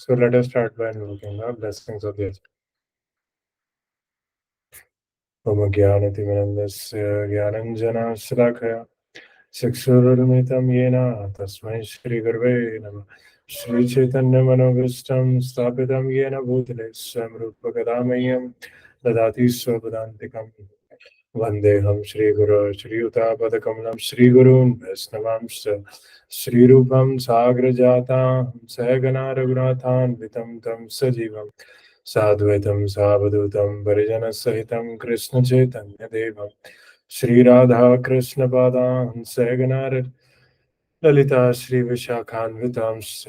So let us start by invoking the blessings of the Om Jnanatimirandasya Jnananjana चक्षुरुन्मिलितं येन तस्मै श्रीगुरवे नमः। श्रीचैतन्यमनोभीष्टं स्थापितं येन भूतले स्वयं रूप कदा मह्यं ददाति स्वपदान्तिकं। वन्देऽहं श्रीगुरो श्रीयुतापदकमलं श्रीगुरून् वैष्णवांश्च श्रीरूपं साग्रजातां सहगणा रघुनाथान्वितं तं सजीवं साद्वैतं सावधूतं परिजनसहितं कृष्णचैतन्यदेवं श्रीराधा कृष्ण पादान् सहगणा ललिता श्रीविशाखान्वितांश्च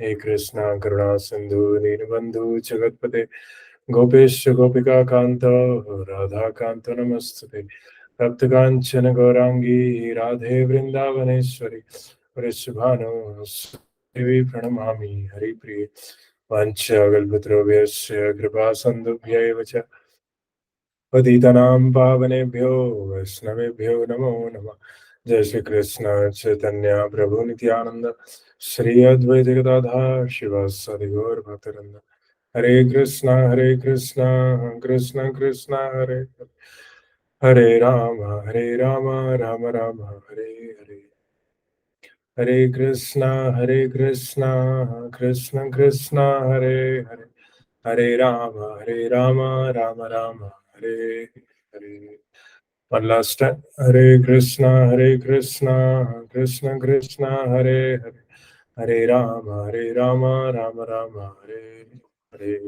हे कृष्ण करुणा सिन्धु दीनबन्धु जगत्पते गोपेश गोपिका कान्त राधा कान्त नमस्तुते तप्तकाञ्चन गौराङ्गी राधे वृन्दावनेश्वरी वृषभानुदेवी प्रणमामि हरिप्रिये वाञ्छाकल्पतरुभ्यश्च कृपा सिन्धुभ्यैव च पतितानां पावनेभ्यो वैष्णवेभ्यो नमो नमः। जय श्री कृष्ण चैतन्य प्रभु नित्यानंद श्री अद्वैत गदाधर शिवासादि गौर भक्तवृंद। हरे कृष्णा कृष्ण कृष्ण हरे हरे, हरे राम राम राम हरे हरे। हरे कृष्णा कृष्ण कृष्ण हरे हरे, हरे Ram Ram Ram Hare Hare. One last time. Hare Krishna Krishna Krishna Hare Hare, Hare Rama Rama Rama Hare Hare.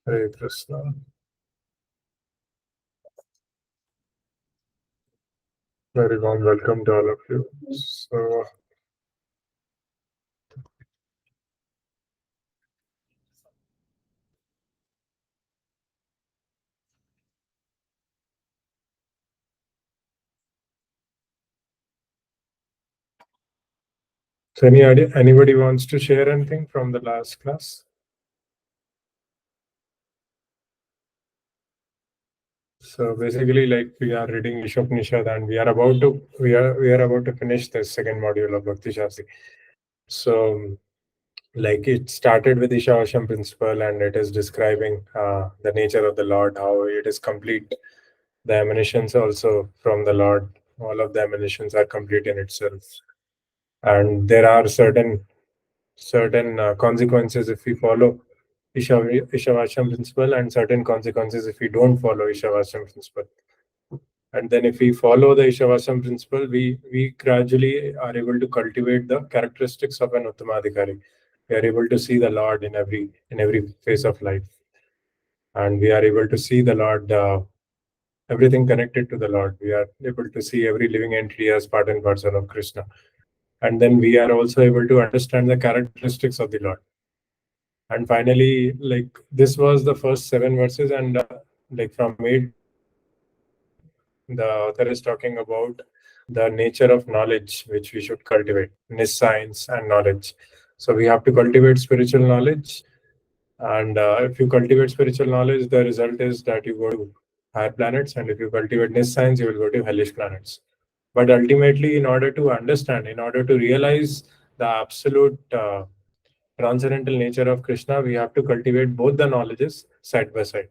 Hare Krishna. Very warm welcome to all of you. So anybody wants to share anything from the last class? So basically, like, we are reading Ishopanishad and we are about to finish the second module of Bhakti Shastri. So like, it started with Ishavasham principle and it is describing the nature of the Lord, how it is complete. The emanations also from the Lord, all of the emanations are complete in itself, and there are certain consequences if we follow Ishavasham principle, and certain consequences if we don't follow Ishavasham principle. And then if we follow the Ishavasham principle, we gradually are able to cultivate the characteristics of an Uttamadhikari. We are able to see the Lord in every phase of life, and we are able to see the Lord, everything connected to the Lord. We are able to see every living entity as part and parcel of Krishna, and then we are also able to understand the characteristics of the Lord. And finally, like, this was the first 7 verses, and like from 8, the author is talking about the nature of knowledge which we should cultivate, science and knowledge. So we have to cultivate spiritual knowledge, and if you cultivate spiritual knowledge, the result is that you go to higher planets, and if you cultivate science, you will go to hellish planets. But ultimately, in order to understand, in order to realize the absolute transcendental nature of Krishna, we have to cultivate both the knowledges side by side.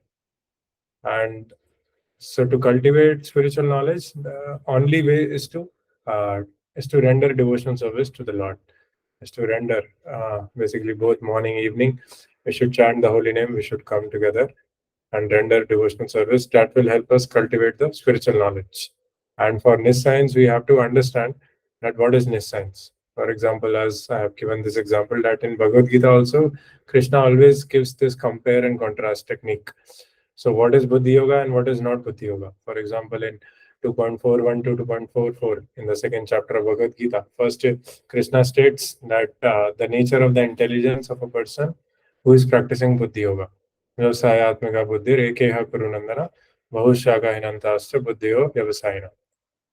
And so, to cultivate spiritual knowledge, the only way is to render devotional service to the Lord. Is to render basically both morning, evening. We should chant the holy name. We should come together and render devotional service. That will help us cultivate the spiritual knowledge. And for science, we have to understand that what is science. For example, as I have given this example, that in Bhagavad Gita also, Krishna always gives this compare and contrast technique. So what is Buddhi Yoga and what is not Buddhi Yoga? For example, in 2.41 to 2.44 in the second chapter of Bhagavad Gita, first Krishna states that the nature of the intelligence of a person who is practicing Buddhi Yoga. Vyavasayatmika buddhi rekeha kurunandana bahushaka hinantasya buddhiyo vyavasayana.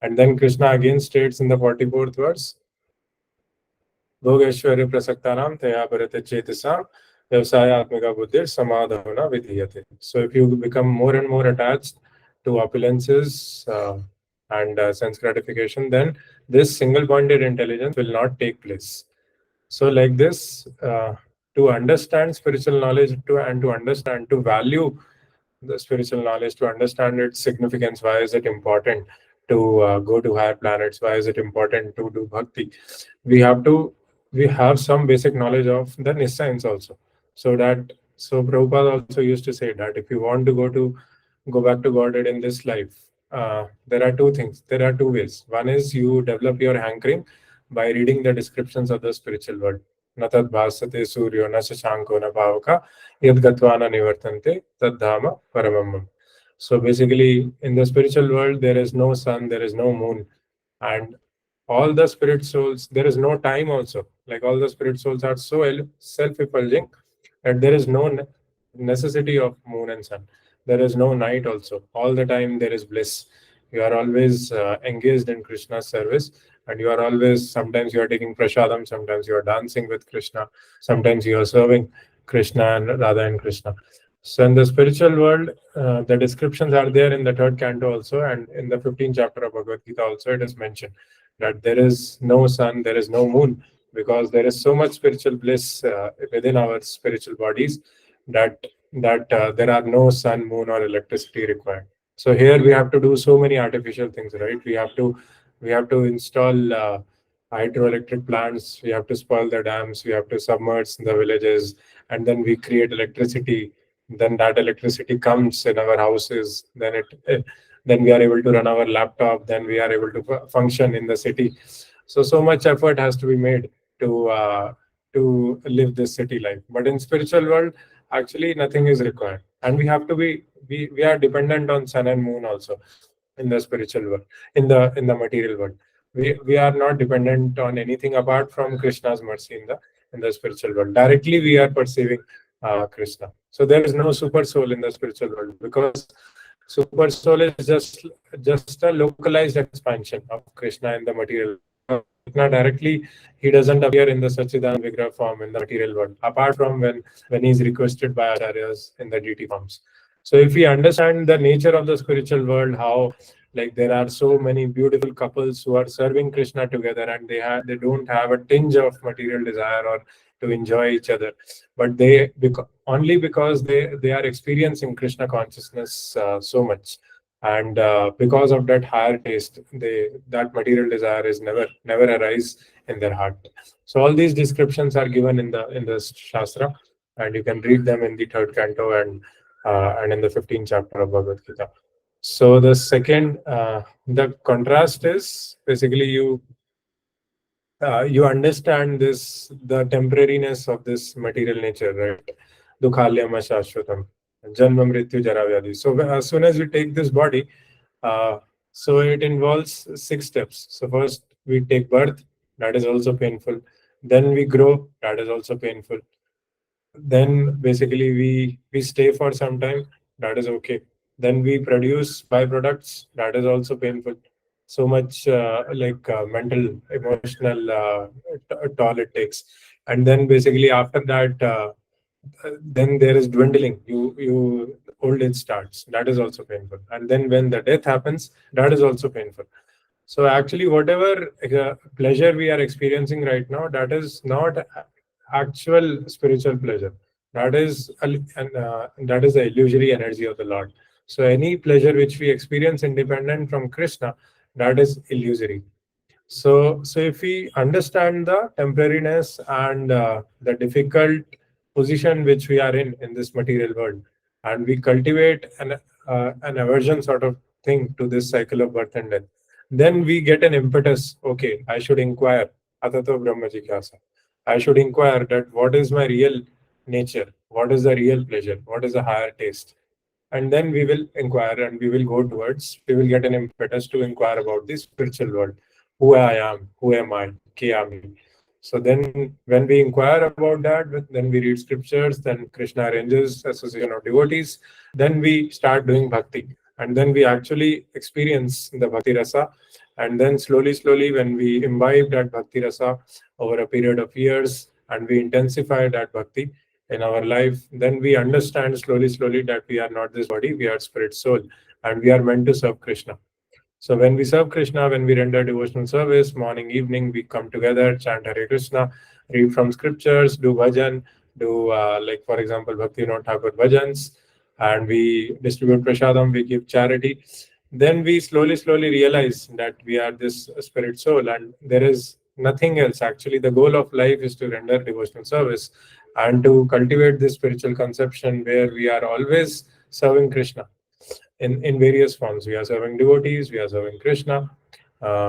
And then Krishna again states in the 44th verse, Bhogeshwari prasaktanam taya parate chetasam vyavasayatmika buddhir samadhavana vidhiyate. So if you become more and more attached to opulences and sense gratification, then this single-pointed intelligence will not take place. So like this, to understand spiritual knowledge, to understand, to value the spiritual knowledge, to understand its significance, why is it important to go to higher planets, why is it important to do bhakti, we have to, we have some basic knowledge of the Niscience also. So that, so Prabhupada also used to say that if you want to go back to Godhead in this life, there are two things, there are two ways. One is you develop your hankering by reading the descriptions of the spiritual world. Na tad bhasate suryo na shashanko na pavaka yad gatvana nivartante tad dhama paramam. So basically, in the spiritual world, there is no sun, there is no moon, and all the spirit souls, there is no time also. Like all the spirit souls are so self-effulging that there is no necessity of moon and sun. There is no night also. All the time there is bliss. You are always engaged in Krishna's service, and you are always, sometimes you are taking prasadam, sometimes you are dancing with Krishna, sometimes you are serving Krishna and Radha and Krishna. So in the spiritual world, the descriptions are there in the third canto also, and in the 15th chapter of Bhagavad Gita also it is mentioned that there is no sun, there is no moon, because there is so much spiritual bliss within our spiritual bodies that there are no sun, moon, or electricity required. So here we have to do so many artificial things, right? We have to install hydroelectric plants. We have to spoil the dams. We have to submerge the villages, and then we create electricity. Then that electricity comes in our houses. Then we are able to run our laptop. Then we are able to function in the city. So much effort has to be made to live this city life. But in spiritual world, actually nothing is required, and we are dependent on sun and moon also in the spiritual world. In the material world, we are not dependent on anything apart from Krishna's mercy. In the spiritual world, directly we are perceiving Krishna. So there is no super soul in the spiritual world, because super soul is just a localized expansion of Krishna in the material world. Because Krishna directly, he doesn't appear in the Sachidanand Vigraha form in the material world, apart from when he is requested by acharyas in the deity forms. So if we understand the nature of the spiritual world, how, like, there are so many beautiful couples who are serving Krishna together, and they don't have a tinge of material desire or to enjoy each other, but only because they are experiencing Krishna consciousness so much, and because of that higher taste, that material desire is never arise in their heart. So all these descriptions are given in the Shastra, and you can read them in the third canto and in the 15th chapter of Bhagavad Gita. So the contrast is basically you understand the temporariness of this material nature, right? Dukhalyam ashashvatam, janma mrityu jara vyadhi. So as soon as we take this body, so it involves 6 steps. So first we take birth, that is also painful. Then we grow, that is also painful. Then basically we stay for some time, that is okay. Then we produce byproducts, that is also painful. So much mental, emotional toll it takes. And then basically after that, then there is dwindling. You old age starts, that is also painful. And then when the death happens, that is also painful. So actually, whatever pleasure we are experiencing right now, that is not actual spiritual pleasure. That is the illusory energy of the Lord. So any pleasure which we experience independent from Krishna, that is illusory. So if we understand the temporariness and the difficult position which we are in this material world, and we cultivate an aversion sort of thing to this cycle of birth and death, then we get an impetus. Okay, I should inquire. Atato Brahma Jigyasa. I should inquire that what is my real nature, what is the real pleasure, what is the higher taste, and then we will inquire and we will get an impetus to inquire about the spiritual world, who I am, who am I, ke ami. So then when we inquire about that, then we read scriptures, then Krishna arranges association of devotees, then we start doing bhakti, and then we actually experience the bhakti rasa. And then slowly when we imbibe that bhakti rasa over a period of years, and we intensify that bhakti in our life, then we understand slowly that we are not this body, we are spirit soul, and we are meant to serve Krishna. So when we serve Krishna, when we render devotional service, morning, evening, we come together, chant Hare Krishna, read from scriptures, do bhajan, do like for example Bhaktivinoda Thakur bhajans, and we distribute prasadam, we give charity. Then we slowly realize that we are this spirit soul, and there is nothing else. Actually, the goal of life is to render devotional service and to cultivate this spiritual conception where we are always serving Krishna in various forms. We are serving devotees, we are serving Krishna,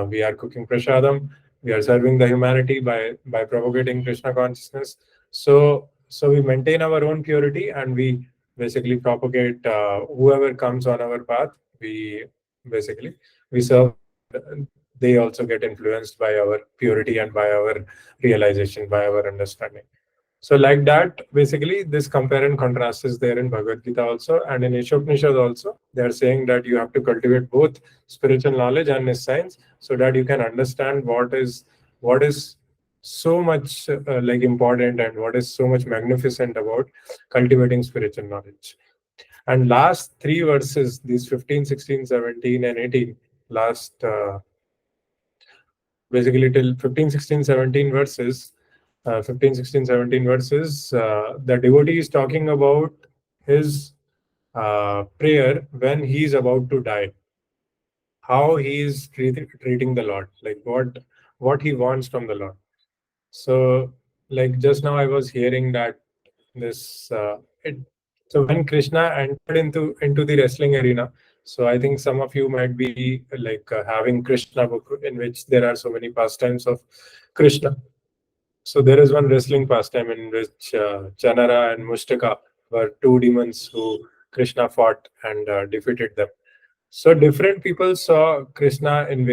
we are cooking prasadam, we are serving the humanity by propagating Krishna consciousness. So we maintain our own purity and we basically propagate whoever comes on our path. We basically we serve. They also get influenced by our purity and by our realization, by our understanding. So like that, basically this compare and contrast is there in Bhagavad Gita also, and in Ishopanishad also. They are saying that you have to cultivate both spiritual knowledge and science so that you can understand what is so much like important and what is so much magnificent about cultivating spiritual knowledge. And last three verses, these 15, 16, 17, and 18, last basically till 15, 16, 17 verses, 15, 16, 17 verses, the devotee is talking about his prayer when he is about to die, how he is treating the Lord, like what he wants from the Lord. So, like just now, I was hearing that this. So when Krishna entered into the wrestling arena, so I think some of you might be like having Krishna book in which there are so many pastimes of Krishna. So there is one wrestling pastime in which Chanara and Mushtaka were two demons who Krishna fought and defeated them. So different people saw Krishna in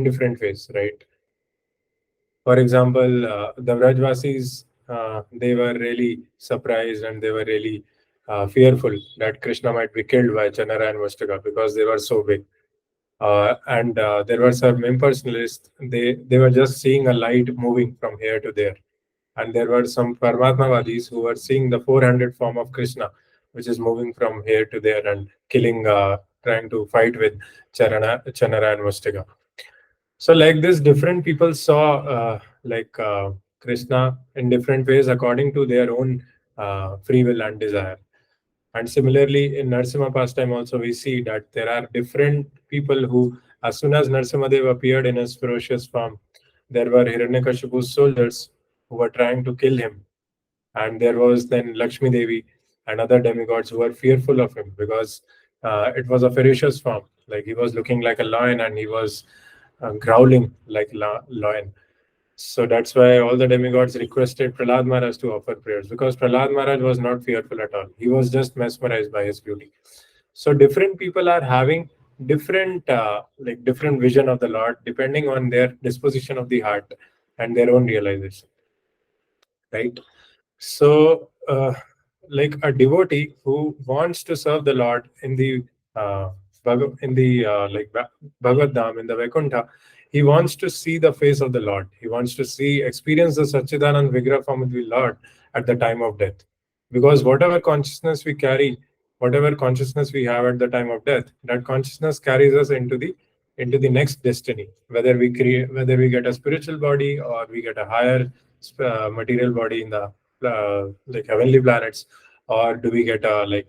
different ways, right? For example, the Vrajvasis, they were really surprised and they were really fearful that Krishna might be killed by Chanara and Mushtaka because they were so big. And there were some impersonalists. They were just seeing a light moving from here to there, and there were some Paramatmavadis who were seeing the 400 form of Krishna, which is moving from here to there and killing, trying to fight with Chanara and Mustika. So, like this, different people saw Krishna in different ways according to their own free will and desire. And similarly, in Narsimha pastime, also we see that there are different people who, as soon as Narsimhadev appeared in his ferocious form, there were Hiranyakashipu's soldiers who were trying to kill him. And there was then Lakshmi Devi and other demigods who were fearful of him because it was a ferocious form. Like he was looking like a lion and he was growling like lion. So that's why all the demigods requested Prahlad Maharaj to offer prayers because Prahlad Maharaj was not fearful at all. He was just mesmerized by his beauty. So different people are having different vision of the Lord depending on their disposition of the heart and their own realization, right? So, like a devotee who wants to serve the Lord in the Bhagavad Dham in the Vaikuntha, he wants to see the face of the Lord. He wants to experience the Satchidanand Vigraha form of the Lord at the time of death, because whatever consciousness we carry, whatever consciousness we have at the time of death, that consciousness carries us into the next destiny. Whether we get a spiritual body or we get a higher material body in the like heavenly planets, or do we get a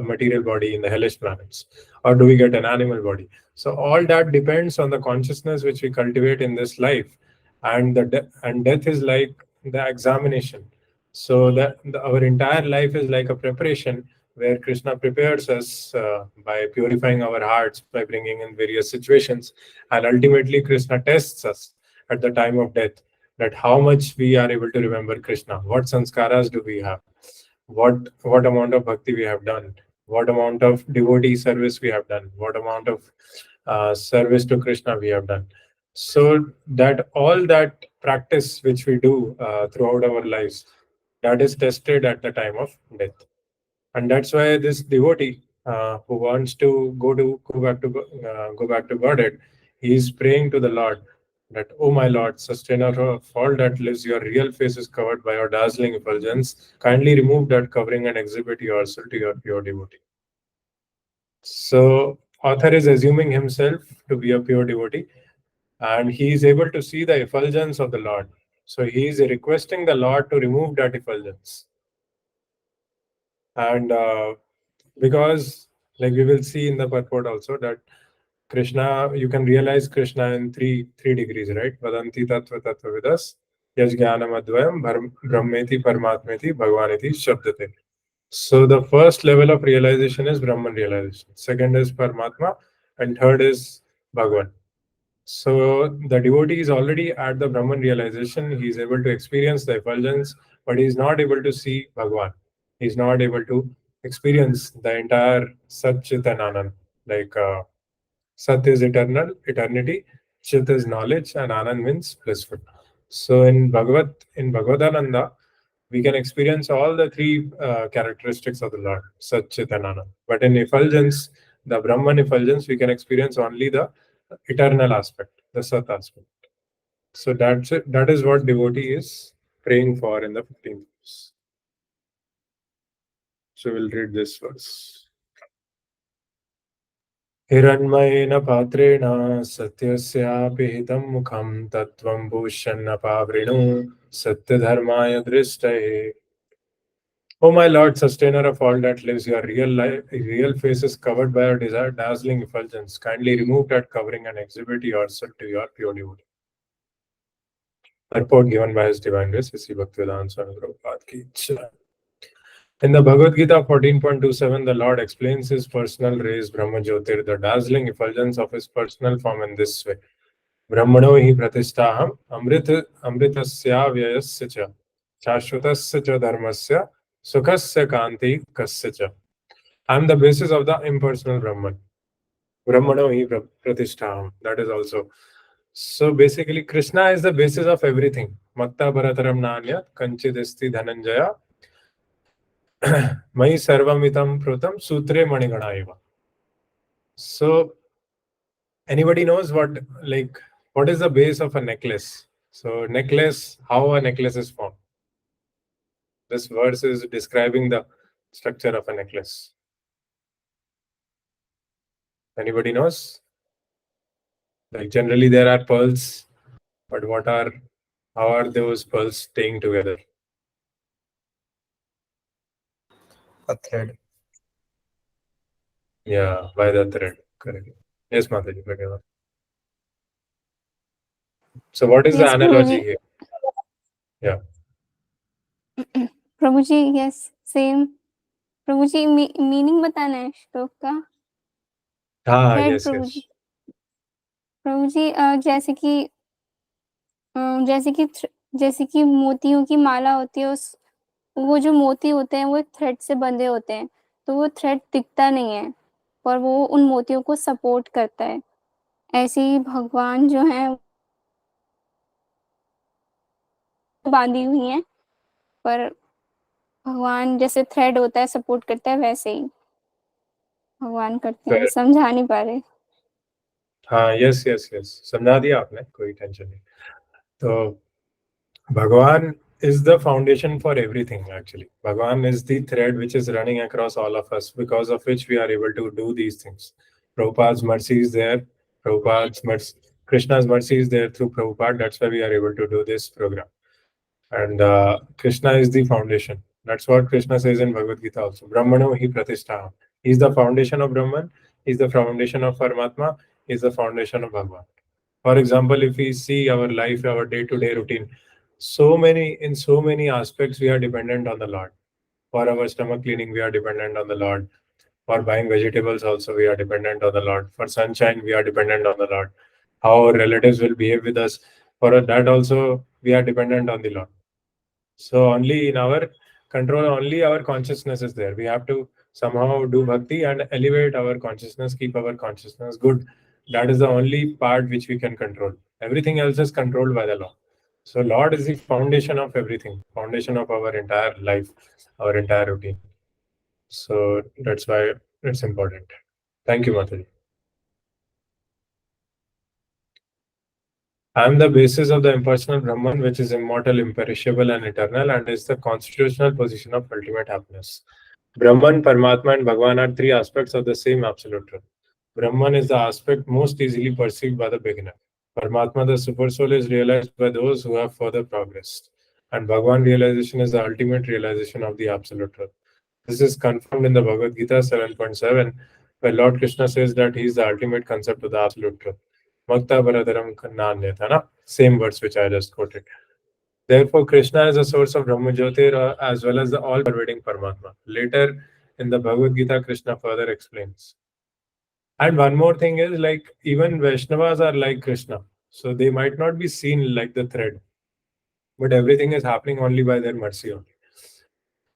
material body in the hellish planets, or do we get an animal body? So all that depends on the consciousness which we cultivate in this life, and and death is like the examination. So our entire life is like a preparation where Krishna prepares us by purifying our hearts, by bringing in various situations, and ultimately Krishna tests us at the time of death, that how much we are able to remember Krishna, what sanskaras do we have, what amount of bhakti we have done, what amount of devotee service we have done, what amount of service to Krishna we have done. So that all that practice which we do throughout our lives, that is tested at the time of death. And that's why this devotee who wants to go back to Godhead, he is praying to the Lord that, "Oh my Lord, sustainer of all that lives, your real face is covered by your dazzling effulgence. Kindly remove that covering and exhibit yourself to your pure devotee." So author is assuming himself to be a pure devotee, and he is able to see the effulgence of the Lord. So he is requesting the Lord to remove that effulgence. And because, like we will see in the purport also, that Krishna, you can realize Krishna in three degrees, right? Vadanti tattva tattva vidas, yaj jnanam advayam, brahmeti paramatmeti, bhagavaneti shabdate. So the first level of realization is Brahman realization. Second is Paramatma, and third is Bhagavan. So the devotee is already at the Brahman realization. He is able to experience the effulgence, but he is not able to see Bhagavan. He is not able to experience the entire Sat Chit and Anand. Like Sat is eternal, eternity. Chit is knowledge, and Anand means blissful. So in Bhagavatananda, we can experience all the three characteristics of the Lord, Sat, Chit, and Anand. But in effulgence, the Brahman effulgence, we can experience only the eternal aspect, the Sat aspect. So that's it. That is what devotee is praying for in the 15th verse. So we'll read this verse. हिरण्मयेन पात्रेण सत्यस्यापि हितं मुखं तत्त्वं भूषन्नपावृणु सत्यधर्माय दृष्टये. O my Lord, sustainer of all that lives, your real face is covered by a dazzling effulgence. Kindly remove that covering and exhibit yourself to your pure devotee. Purport given by His Divine Grace, Sri Bhaktivedanta Swami Prabhupada ki jai. In the Bhagavad Gita 14.27, the Lord explains his personal rays, Brahma Jyotir, the dazzling effulgence of his personal form in this way. Brahmano hi pratistaham amritasya vyayasya cha shashvatasya cha dharmasya sukhasya kanti kasya cha. I am the basis of the impersonal Brahman. Brahmano hi pratistaham. That is also. So basically, Krishna is the basis of everything. Matta bharataram nanya kanchidesti dhananjaya Mai sarvamitam prutam sutre manigana eva. So anybody knows what is the base of a necklace? So necklace, how a necklace is formed. This verse is describing the structure of a necklace. Anybody knows? Like generally there are pearls, but how are those pearls staying together? A thread. Yeah, by the thread. Correct. Yes, Mataji. So what is the analogy here? Yeah. Prabhuji, yes, same. Prabhuji, meaning बताना है श्लोक का. हाँ, yes, yes. प्रभुजी, जैसे कि मोतियों की माला होती है, वो जो मोती होते हैं वो थ्रेड से बंधे होते हैं, तो वो थ्रेड दिखता नहीं है और वो उन मोतियों को सपोर्ट करता है. ऐसे ही भगवान जो है बांधी हुई हैं, पर भगवान जैसे थ्रेड होता है सपोर्ट करता है, वैसे ही भगवान करते हैं. समझा नहीं पा रहे. हाँ, यस यस यस, समझा दिया आपने, कोई टेंशन नहीं. तो भगवान is the foundation for everything actually. Bhagavan is the thread which is running across all of us, because of which we are able to do these things. Prabhupada's mercy is there. Krishna's mercy is there through Prabhupada. That's why we are able to do this program. And Krishna is the foundation. That's what Krishna says in Bhagavad Gita also. Brahmano hi pratishtha. He is the foundation of Brahman. He is the foundation of Paramatma. He is the foundation of Bhagavan. For example, if we see our life, our day-to-day routine, in so many aspects, we are dependent on the Lord. For our stomach cleaning, we are dependent on the Lord. For buying vegetables also, we are dependent on the Lord. For sunshine, we are dependent on the Lord. How our relatives will behave with us, for that also, we are dependent on the Lord. So only in our control, only our consciousness is there. We have to somehow do bhakti and elevate our consciousness, keep our consciousness good. That is the only part which we can control. Everything else is controlled by the Lord. So Lord is the foundation of everything, foundation of our entire life, our entire routine. So that's why it's important. Thank you, Mataji. I am the basis of the impersonal Brahman, which is immortal, imperishable, and eternal, and is the constitutional position of ultimate happiness. Brahman, Paramatma, and Bhagavan are three aspects of the same absolute truth. Brahman is the aspect most easily perceived by the beginner. Paramatma, the super soul, is realized by those who have further progressed. And Bhagwan realization is the ultimate realization of the absolute truth. This is confirmed in the Bhagavad Gita 7.7, where Lord Krishna says that he is the ultimate concept of the absolute truth. Makta Baradaram Nanyatana, same words which I just quoted. Therefore, Krishna is a source of Brahma Jyotir as well as the all-pervading Paramatma. Later in the Bhagavad Gita, Krishna further explains. And one more thing is, like, even Vaishnavas are like Krishna. So they might not be seen like the thread, but everything is happening only by their mercy only.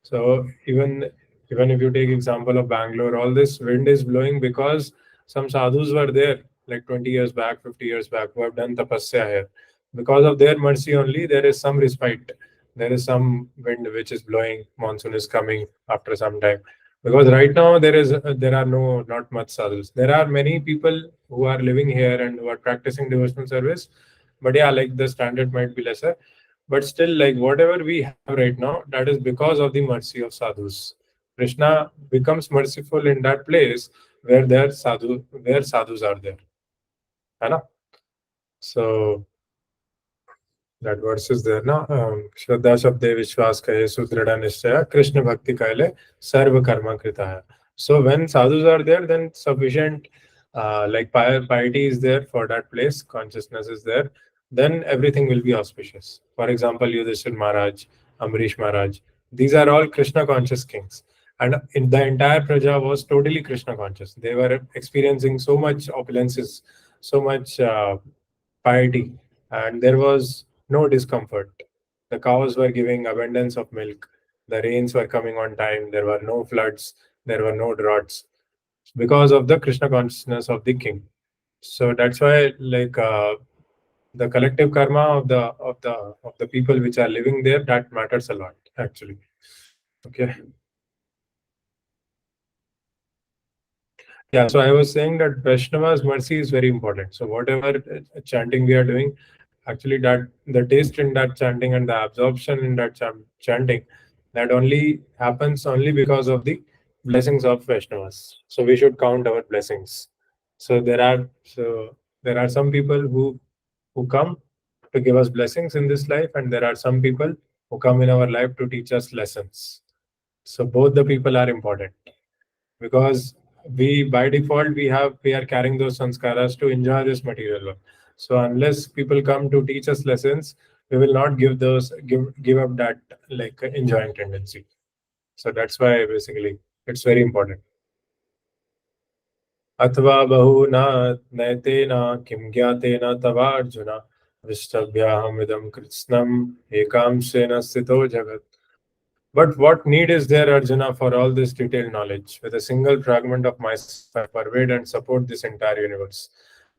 So even if you take example of Bangalore, all this wind is blowing because some sadhus were there like 20 years back, 50 years back, who have done tapasya here. Because of their mercy only, there is some respite. There is some wind which is blowing. Monsoon is coming after some time. Because right now there are not much sadhus. There are many people who are living here and who are practicing devotional service, but yeah, like the standard might be lesser. But still, like whatever we have right now, that is because of the mercy of sadhus. Krishna becomes merciful in that place where sadhus are there. है ना? So that verse is there now. Shraddha Shabde Vishwas Kahe Sudrida Nishchaya Krishna Bhakti Kaile Sarva Karma Kritaya. So when sadhus are there, then sufficient like piety is there for that place, consciousness is there, then everything will be auspicious. For example, Yudhishthir Maharaj, Amrish Maharaj, these are all Krishna conscious kings. And in the entire Praja was totally Krishna conscious. They were experiencing so much opulences, so much piety, and there was no discomfort. The cows were giving abundance of milk. The rains were coming on time. There were no floods. There were no droughts because of the Krishna consciousness of the king. So that's why, like, the collective karma of the people which are living there, that matters a lot actually. Okay. Yeah, so I was saying that Vaishnava's mercy is very important. So whatever chanting we are doing, actually that the taste in that chanting and the absorption in that chanting, that only happens only because of the blessings of Vaishnavas. So we should count our blessings. So there are some people who come to give us blessings in this life, and there are some people who come in our life to teach us lessons. So both the people are important, because we by default we are carrying those sanskaras to enjoy this material world. So unless people come to teach us lessons, we will not give up that like enjoying tendency. So that's why basically it's very important. Athva bahuna naitena kim gyatena tava arjuna vistabhyaham idam krishnam ekamsena sthito jagat. But what need is there, Arjuna, for all this detailed knowledge? With a single fragment of myself, I pervade and support this entire universe.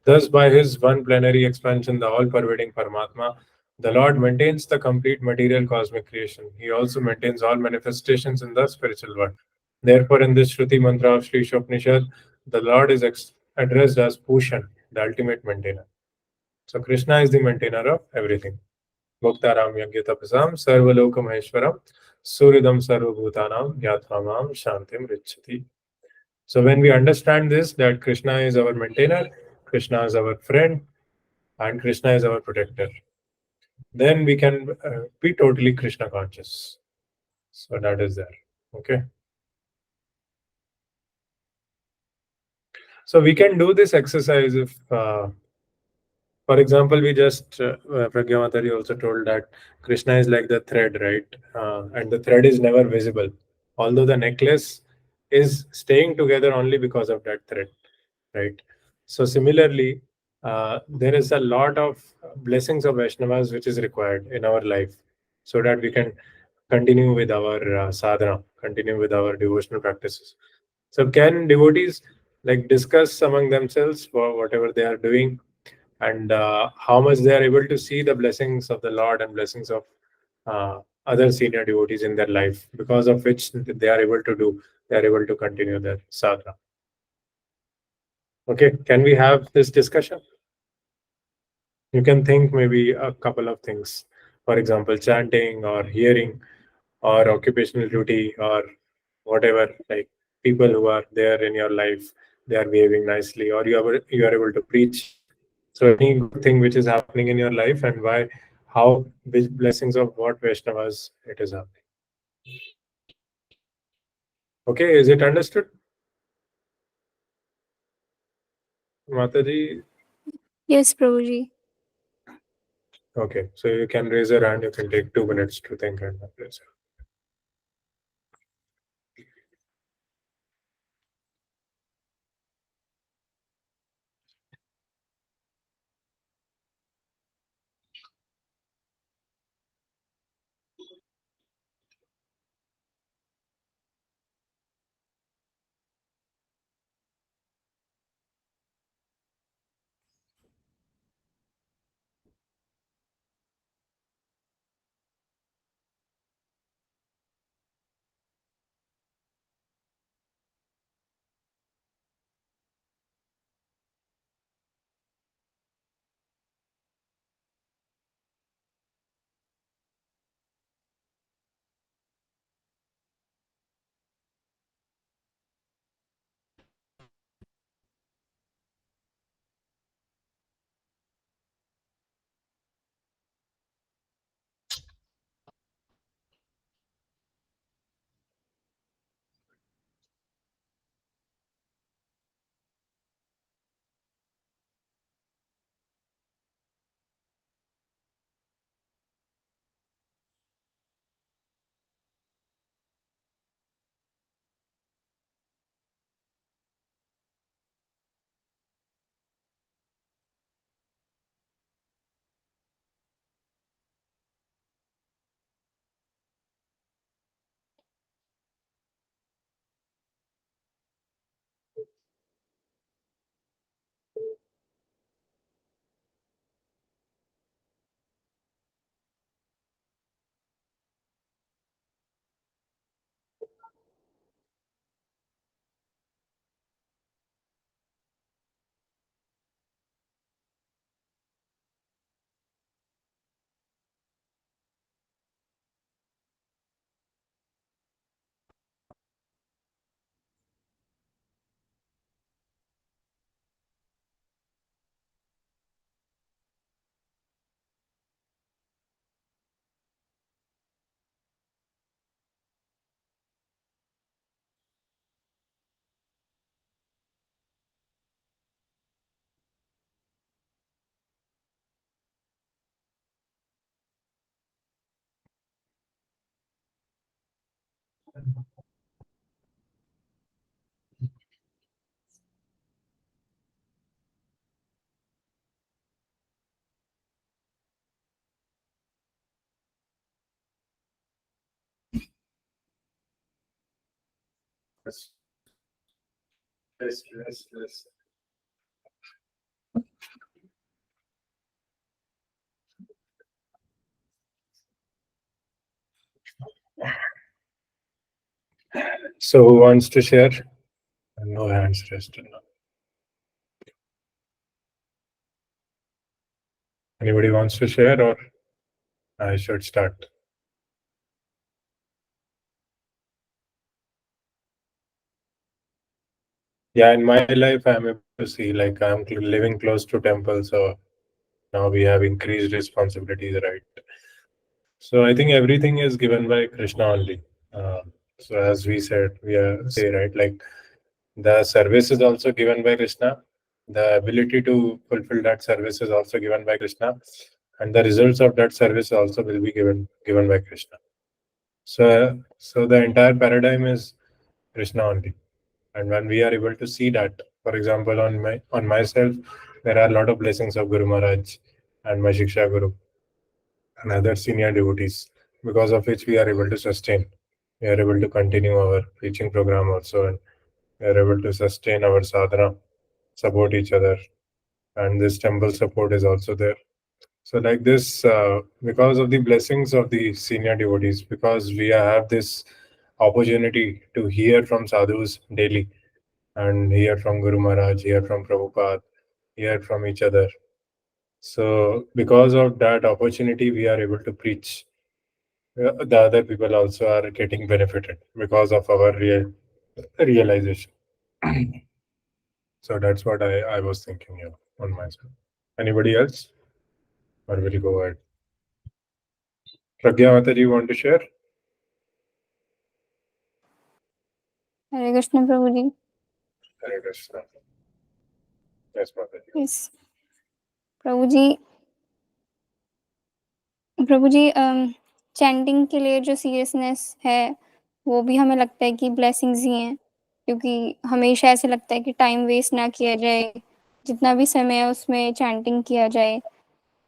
Thus, by his one plenary expansion, the all-pervading Paramatma, the Lord maintains the complete material cosmic creation. He also maintains all manifestations in the spiritual world. Therefore, in this Shruti mantra of Sri Upanishad, the Lord is addressed as Pushan, the ultimate maintainer. So, Krishna is the maintainer of everything. Bhaktaram Yagyatapasam Sarvaloka Maheshwaram Suridam Sarvabhutanam Gyathamam Shantim Richati. So when we understand this, that Krishna is our maintainer, Krishna is our friend, and Krishna is our protector, then we can be totally Krishna conscious. So that is there. Okay. So we can do this exercise if, for example, we just, Pragya Matari also told that Krishna is like the thread, right? And the thread is never visible. Although the necklace is staying together only because of that thread, right? So similarly, there is a lot of blessings of Vaishnavas which is required in our life so that we can continue with our sadhana, continue with our devotional practices. So can devotees like discuss among themselves for whatever they are doing, and how much they are able to see the blessings of the Lord and blessings of other senior devotees in their life, because of which they are able to continue their sadhana. Okay, can we have this discussion? You can think maybe a couple of things. For example, chanting or hearing or occupational duty or whatever, like people who are there in your life, they are behaving nicely, or you are able to preach. So any good thing which is happening in your life, and why, how blessings of what Vaishnavas it is happening. Okay, is it understood? Mataji? Yes, Prabhuji. Okay, so you can raise your hand, you can take 2 minutes to think and raise your hand. Yes. So who wants to share? No hands raised now. Anybody wants to share, or I should start? Yeah, in my life, I'm able to see, like, I'm living close to temple, so now we have increased responsibilities, right? So I think everything is given by Krishna only. So as we said, say, right, like the service is also given by Krishna. The ability to fulfill that service is also given by Krishna, and the results of that service also will be given by Krishna. So the entire paradigm is Krishna only. And when we are able to see that, for example, on myself, there are a lot of blessings of Guru Maharaj and my Shiksha Guru and other senior devotees, because of which we are able to sustain. We are able to continue our preaching program also, and we are able to sustain our sadhana, support each other, and this temple support is also there. So like this, because of the blessings of the senior devotees, because we have this opportunity to hear from sadhus daily, and hear from Guru Maharaj, hear from Prabhupada, hear from each other. So because of that opportunity, we are able to preach. The other people also are getting benefited because of our realization. So that's what I was thinking here on myself. Anybody else? Or will you go ahead? Pragya Mata, do you want to share? Hare Krishna Prabhu ji. Hare Krishna. Yes, Mataji. Yes Prabhu ji, chanting के लिए जो seriousness है वो भी हमें लगता है कि ब्लेसिंग्स ही हैं, क्योंकि हमेशा ऐसे लगता है कि टाइम वेस्ट ना किया जाए, जितना भी समय है उसमें चैंटिंग किया जाए।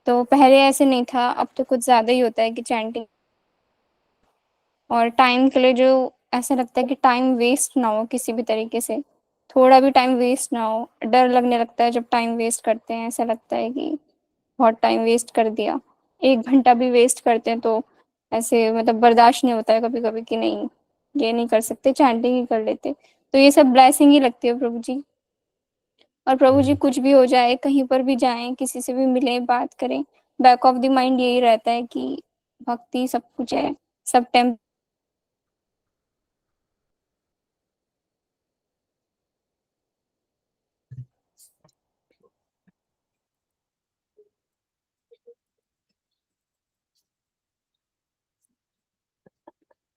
तो पहले ऐसे नहीं था, अब तो कुछ ज़्यादा ही होता है कि चैंटिंग, और टाइम के लिए जो ऐसा लगता है कि टाइम वेस्ट ना हो किसी भी तरीके से, थोड़ा भी टाइम वेस्ट ना हो। डर लगने लगता है जब टाइम वेस्ट करते हैं, ऐसा लगता है कि बहुत टाइम वेस्ट कर दिया। 1 घंटा भी वेस्ट करते हैं तो ऐसे मतलब बर्दाश्त नहीं होता है कभी-कभी कि नहीं, ये नहीं कर सकते, चैंटिंग ही कर लेते। तो ये सब ब्लेसिंग ही लगती है प्रभु जी। और प्रभु जी कुछ भी हो जाए, कहीं पर भी जाएँ, किसी से भी मिलें, बात करें, बैक ऑफ द माइंड यही रहता है कि भक्ति सब कुछ है, सब टेम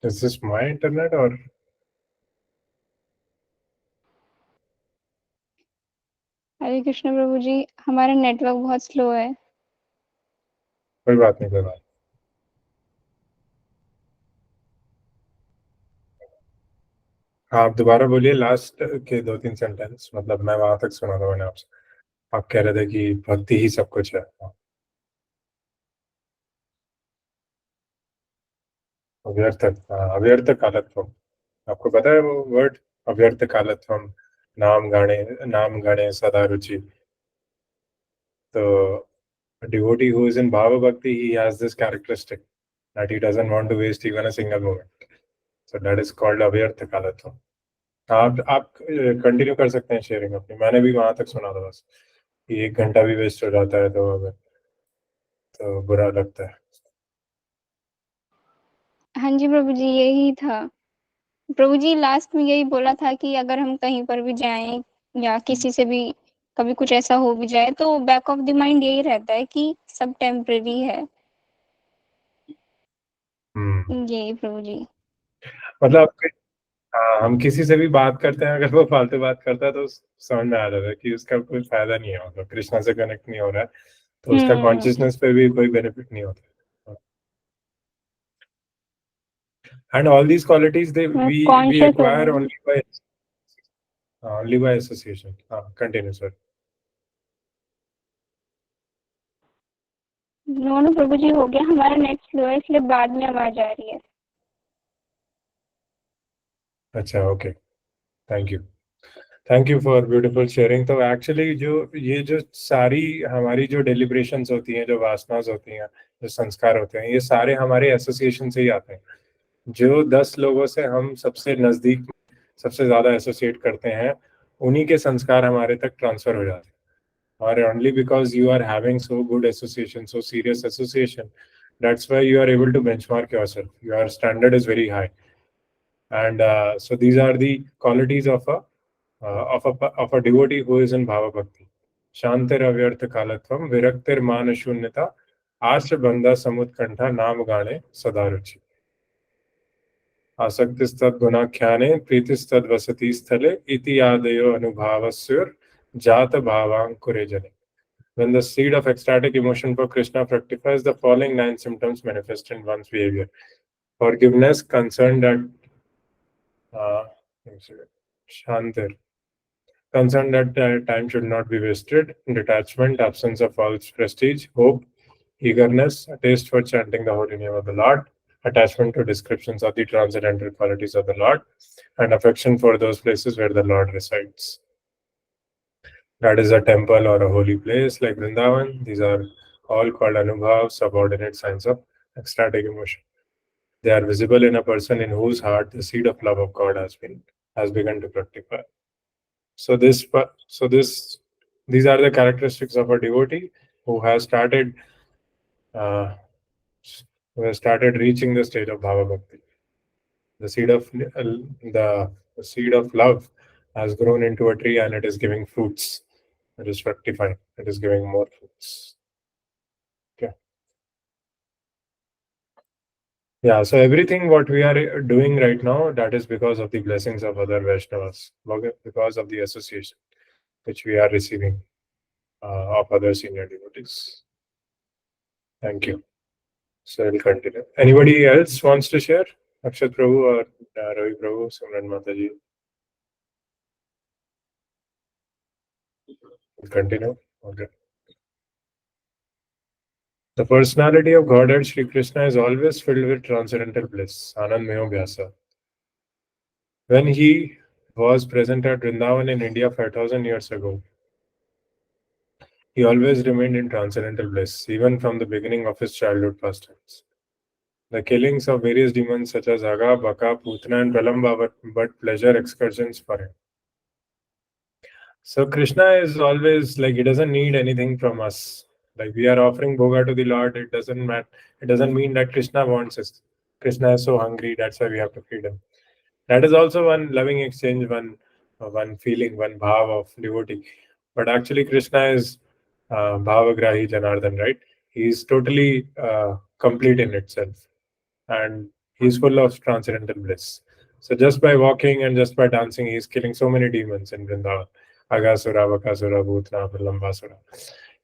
Is this my internet or? हरे कृष्ण प्रभु जी, हमारा नेटवर्क बहुत स्लो है। कोई बात नहीं, कोई बात। हाँ, आप दोबारा बोलिए लास्ट के 2-3 सेंटेंस। मतलब मैं वहां तक सुना था मैंने आपसे। आप कह रहे थे कि भक्ति ही सब कुछ है। अव्यर्थ कालत्वम। आपको पता है वो वर्ड अव्यर्थ कालत्वम? नाम गाणे सदा रुचि। तो devotee who is in bhava bhakti, he has this characteristic that he doesn't want to waste even a single moment. So that is called avyartha kalatvam. आप कंटिन्यू कर सकते हैं शेयरिंग अपनी। मैंने भी वहां तक सुना था बस कि 1 घंटा भी वेस्ट हो जाता है तो अगर तो बुरा लगता है। हाँ जी प्रभु जी, यही था। प्रभु जी लास्ट में यही बोला था कि अगर हम कहीं पर भी जाएँ या किसी से भी कभी कुछ ऐसा हो भी जाए तो बैक ऑफ द माइंड यही रहता है कि सब टेम्परेरी है। यही प्रभु जी। मतलब हम किसी से भी बात करते हैं, अगर वो फालतू बात करता है तो समझ में आ जाता है कि उसका कोई फायदा नहीं है, मतलब कृष्णा से कनेक्ट नहीं हो रहा है, तो उसका कॉन्शियसनेस पे भी कोई बेनिफिट नहीं होता। And all these qualities they we conscious हो एक्वायर गए। only by association. Continue, sir. No no प्रभु जी, हो गया। हमारा नेट स्लो है इसलिए बाद में आवाज आ रही है। अच्छा, okay, thank you for beautiful sharing. तो एक्चुअली जो सारी हमारी जो डेलिब्रेशंस होती हैं, जो वासनास होती हैं, जो संस्कार होते हैं, ये सारे हमारे एसोसिएशन से ही आते हैं। जो 10 लोगों से हम सबसे नजदीक सबसे ज्यादा एसोसिएट करते हैं, उन्हीं के संस्कार हमारे तक ट्रांसफर हो जाते हैं। और only because you are having so good association, so serious association, that's why you are able to benchmark yourself. Your standard is very high. And so these are the qualities of a devotee who is in bhava bhakti. Shantir avyartha kalatvam viraktir mana shunyata ashra bandha samutkantha nam gane sadaruchi. आसक्तिस्तद् गुणाख्याने प्रीतिस्तद् वसति स्थले इति आदयो अनुभावस्योर जात भावांकुरे जने. When the seed of ecstatic emotion for Krishna fructifies, the following 9 symptoms manifest in one's behavior: forgiveness, concern that Shantir, concern that time should not be wasted; detachment, absence of false prestige; hope, eagerness, a taste for chanting the holy name of the Lord; attachment to descriptions of the transcendental qualities of the Lord; and affection for those places where the Lord resides. That is a temple or a holy place like Vrindavan. These are all called anubhav, subordinate signs of ecstatic emotion. They are visible in a person in whose heart the seed of love of God has begun to fructify. So these are the characteristics of a devotee who has started reaching the stage of bhava bhakti. The seed of love has grown into a tree and it is giving fruits. It is fructifying. It is giving more fruits. Okay. Yeah, so everything what we are doing right now, that is because of the blessings of other Vaishnavas, because of the association which we are receiving of other senior devotees. Thank you. So I'll continue. Anybody else wants to share? Akshat Prabhu or Ravi Prabhu, Simran Mataji? We'll continue. Okay. The personality of Godhead Sri Krishna is always filled with transcendental bliss, Anand Meho Vyasa. When he was present at Vrindavan in India 5,000 years ago, he always remained in transcendental bliss, even from the beginning of his childhood pastimes. The killings of various demons such as Aga, Baka, Putana, and Pralamba were but pleasure excursions for him. So Krishna is always like he doesn't need anything from us. Like we are offering bhoga to the Lord, it doesn't matter. It doesn't mean that Krishna wants us. Krishna is so hungry, that's why we have to feed him. That is also one loving exchange, one feeling, one bhav of devotee. But actually, Krishna is bhavagrahi Janardhan, right? He is totally complete in itself, and he's full of transcendental bliss. So just by walking and just by dancing, he's killing so many demons in Vrindavan. Agasura, Bakasura, Bhutna, Pralambasura.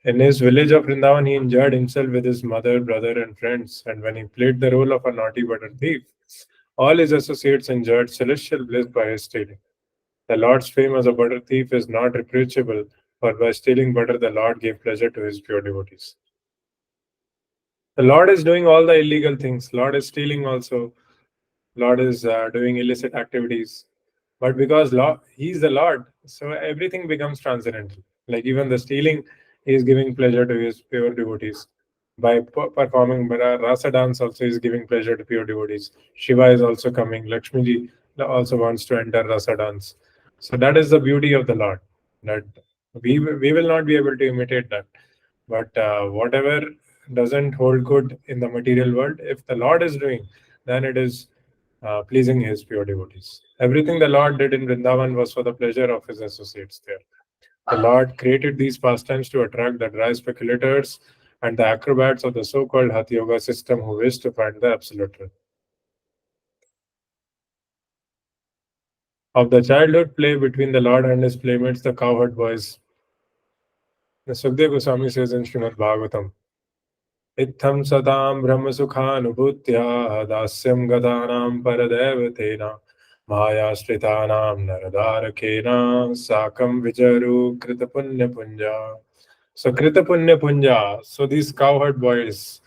In his village of Vrindavan, he enjoyed himself with his mother, brother, and friends. And when he played the role of a naughty butter thief, all his associates enjoyed celestial bliss by his stealing. The Lord's fame as a butter thief is not reproachable, for by stealing butter, the Lord gave pleasure to his pure devotees. The Lord is doing all the illegal things. Lord is stealing also. Lord is doing illicit activities. But because He's the Lord, so everything becomes transcendental. Like even the stealing, He is giving pleasure to His pure devotees. By performing rasa dance, also is giving pleasure to pure devotees. Shiva is also coming. Lakshmi ji also wants to enter rasa dance. So that is the beauty of the Lord. That we will not be able to imitate that. But whatever doesn't hold good in the material world, if the Lord is doing, then it is pleasing his pure devotees. Everything the Lord did in Vrindavan was for the pleasure of his associates there. The Lord created these pastimes to attract the dry speculators and the acrobats of the so-called Hatha Yoga system who wish to find the absolute truth. Of the childhood play between the Lord and his playmates, the cowherd boys, the Sukdev Goswami says in Srimad Bhagavatam, इत्थं सतां ब्रह्मसुखानुभूत्या दास्यं गतानां परदैवतेन मायाश्रितानां नरदारकेन साकं विचरु कृतपुण्यपुञ्जा. So Kritapunya so these cowherd boys,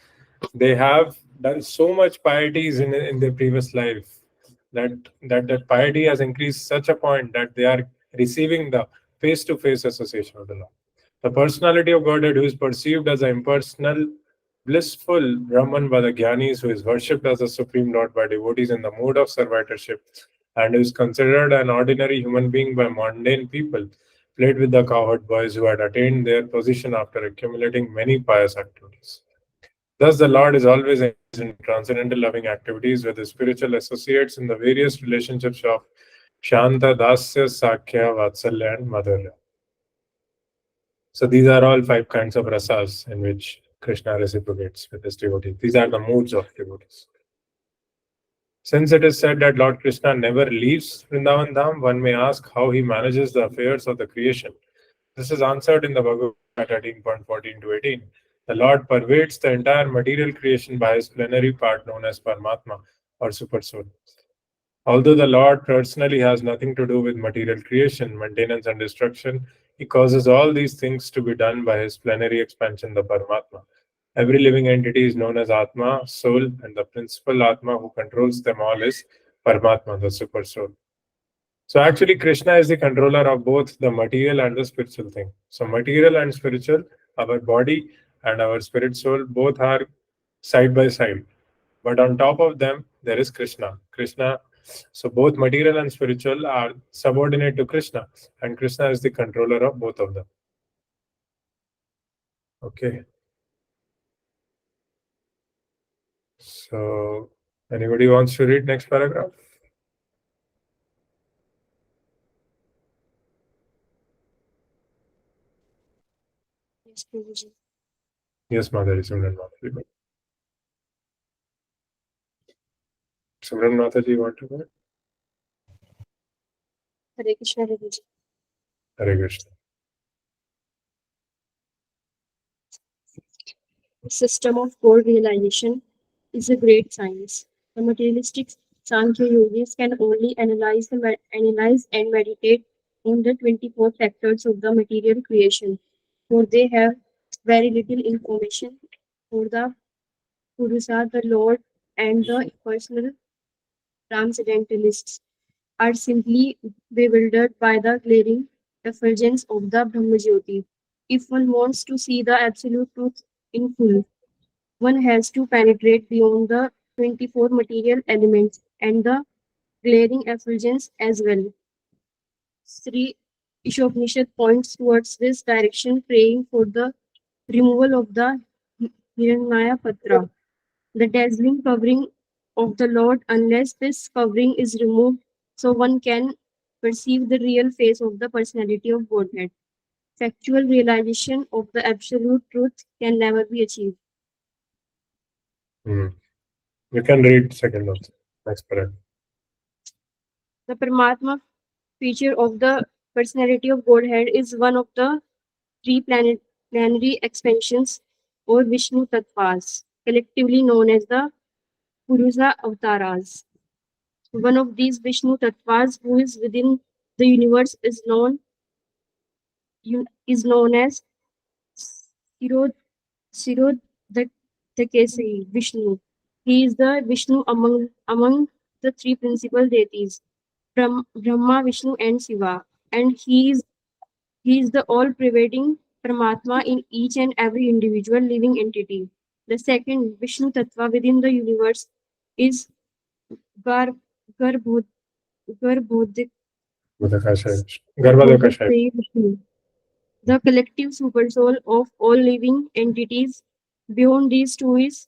they have done so much pieties in their previous life that piety has increased such a point that they are receiving the face-to-face association of the Lord. The personality of Godhead, who is perceived as an impersonal, blissful Brahman by the Gyanis, who is worshipped as the Supreme Lord by devotees in the mood of servitorship, and who is considered an ordinary human being by mundane people, played with the cowherd boys who had attained their position after accumulating many pious activities. Thus, the Lord is always engaged in transcendental loving activities with his spiritual associates in the various relationships of Shanta, Dasya, Sakya, Vatsalya, and Madhurya. So these are all 5 kinds of rasas in which Krishna reciprocates with his devotees. These are the moods of devotees. Since it is said that Lord Krishna never leaves Vrindavan Dham, one may ask how he manages the affairs of the creation. This is answered in the Bhagavad Gita 13.14 to 18. The Lord pervades the entire material creation by his plenary part known as Paramatma or Super Soul. Although the Lord personally has nothing to do with material creation, maintenance, and destruction, he causes all these things to be done by his plenary expansion, the Paramatma. Every living entity is known as Atma, soul, and the principal Atma who controls them all is Paramatma, the super soul. So actually, Krishna is the controller of both the material and the spiritual thing. So material and spiritual, our body and our spirit soul, both are side by side. But on top of them, there is Krishna. So both material and spiritual are subordinate to Krishna, and Krishna is the controller of both of them. Okay. So anybody wants to read next paragraph? Yes, Prabhuji. Yes, Mataji, Simran Mataji. Simran Mataji, you want to go? Hare Krishna, Prabhuji. Hare Krishna. The system of goal realization is a great science. The materialistic Sankhya yogis can only analyze and meditate on the 24 factors of the material creation, for they have very little information for the Purusa, the Lord, and the personal transcendentalists are simply bewildered by the glaring effulgence of the Brahmajyoti. If one wants to see the absolute truth in full, one has to penetrate beyond the 24 material elements and the glaring effulgence as well. Sri Ishopanishad points towards this direction, praying for the removal of the Hiranyaya Patra, the dazzling covering of the Lord. Unless this covering is removed, so one can perceive the real face of the personality of Godhead. Factual realization of the absolute truth can never be achieved. You can read second also. Next paragraph. The Paramatma feature of the personality of Godhead is one of the three planetary expansions or Vishnu Tattvas, collectively known as the Purusa Avtaras. One of these Vishnu Tattvas who is within the universe is known as Sirodhakesi Vishnu. He is the Vishnu among the three principal deities, Brahma, Vishnu, and Shiva, and he is the all-pervading Paramatma in each and every individual living entity. The second Vishnu Tattva within the universe is Garbhodik Garbhodakashaya. Vishnu, the collective supersoul of all living entities. Beyond these two is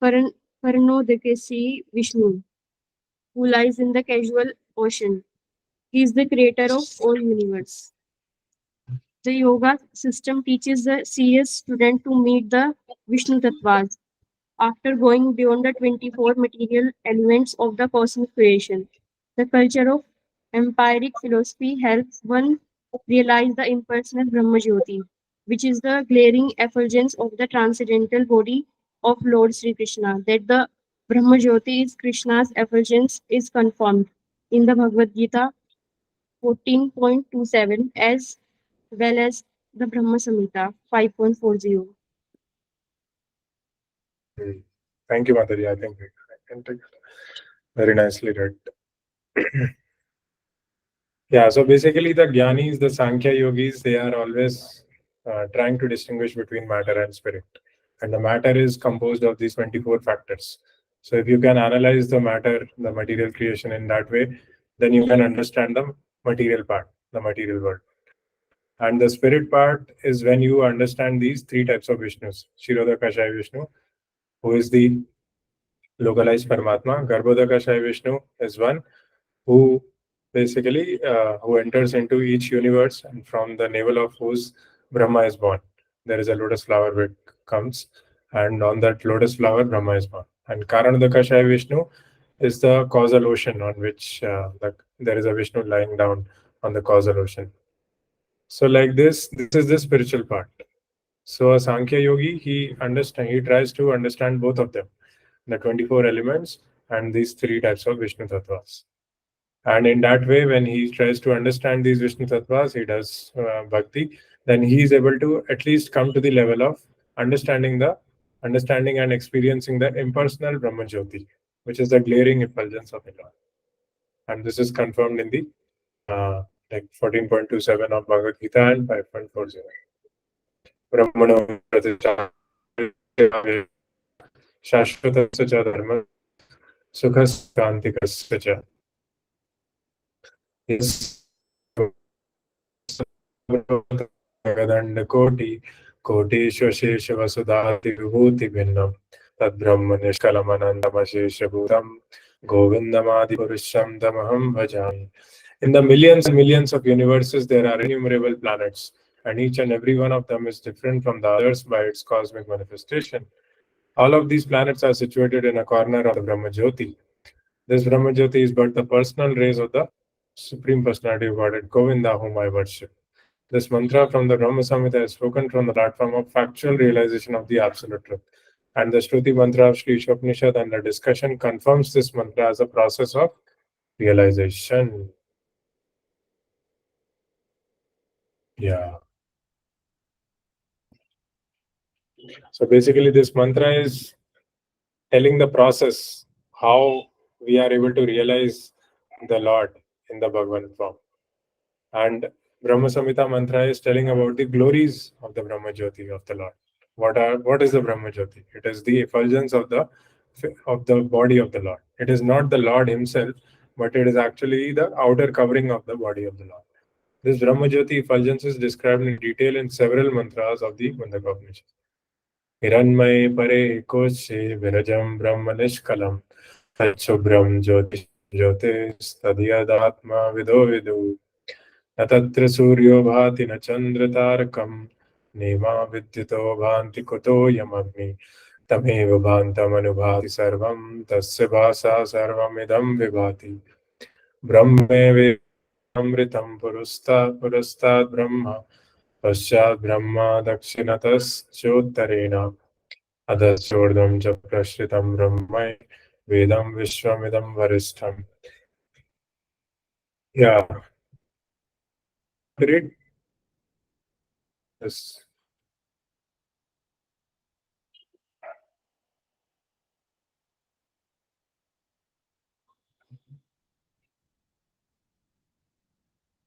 Paranodakasi Vishnu, who lies in the casual ocean. He is the creator of all universe. The yoga system teaches the serious student to meet the Vishnu Tattvas after going beyond the 24 material elements of the cosmic creation. The culture of empiric philosophy helps one realize the impersonal Brahmajyoti, which is the glaring effulgence of the transcendental body of Lord Sri Krishna. That the Brahmajyoti is Krishna's effulgence is confirmed in the Bhagavad Gita 14.27 as well as the Brahma Samhita 5.40. Thank you, Mataji. I think I can take it. Very nicely read. Yeah, so basically the Gyanis, the Sankhya yogis, they are always trying to distinguish between matter and spirit. And the matter is composed of these 24 factors. So if you can analyze the matter, the material creation in that way, then you can understand the material part, the material world. And the spirit part is when you understand these three types of Vishnus. Shirodakashaya Vishnu, who is the localized Paramatma. Garbhodakashaya Vishnu is one who basically who enters into each universe, and from the navel of whose Brahma is born. There is a lotus flower which comes, and on that lotus flower Brahma is born. And Karanodakashaya Vishnu is the causal ocean on which there is a Vishnu lying down on the causal ocean. So like this is the spiritual part. So a Sankhya yogi, he tries to understand both of them, the 24 elements and these three types of Vishnu Tattvas. And in that way, when he tries to understand these Vishnu Tattvas, he does bhakti, then he is able to at least come to the level of understanding and experiencing the impersonal Brahma Jyoti, which is the glaring effulgence of it all. And this is confirmed in the 14.27 of Bhagavad Gita and 5.40. Brahmano Shashvatasya cha dharma sukhaskantikasya cha. Yes. Gadanda Kotishvashesha Vasudhati Vibhuti Bhinnam Tad Brahma Nishkalamanandamashesha Bhutam Govindamadi Purusham Tamaham Bhajami. In the millions and millions of universes, there are innumerable planets. and each and every one of them is different from the others by its cosmic manifestation. All of these planets are situated in a corner of the Brahma Jyoti. This Brahma Jyoti is but the personal rays of the Supreme Personality of Godhead, Govinda, whom I worship. This mantra from the Brahma Samhita is spoken from the platform of factual realization of the absolute truth. And the Shruti mantra of Sri Upanishad and the discussion confirms this mantra as a process of realization. Yeah. So basically, this mantra is telling the process how we are able to realize the Lord in the Bhagavan form. And Brahma Samhita mantra is telling about the glories of the Brahma Jyoti of the Lord. What is the Brahma Jyoti? It is the effulgence of the body of the Lord. It is not the Lord himself, but it is actually the outer covering of the body of the Lord. This Brahma Jyoti effulgence is described in detail in several mantras of the Mundaka Upanishad. Hiranmay pare koshe virajam brahma nishkalam Shubhram jyotis tadyadatma vido vidu Natatra suryo bhati na chandra tarakam Nema vidyito bhanti kuto yamagni Tameva bhantam anubhati sarvam Tasya bhasa sarvam idam vibhati Brahme amritam purustad brahma Paschat brahma dakshinatas chotarena Adashodam cha prashritam brahmai Vedam vishwamidam varishtam. Yeah. Read. Yes.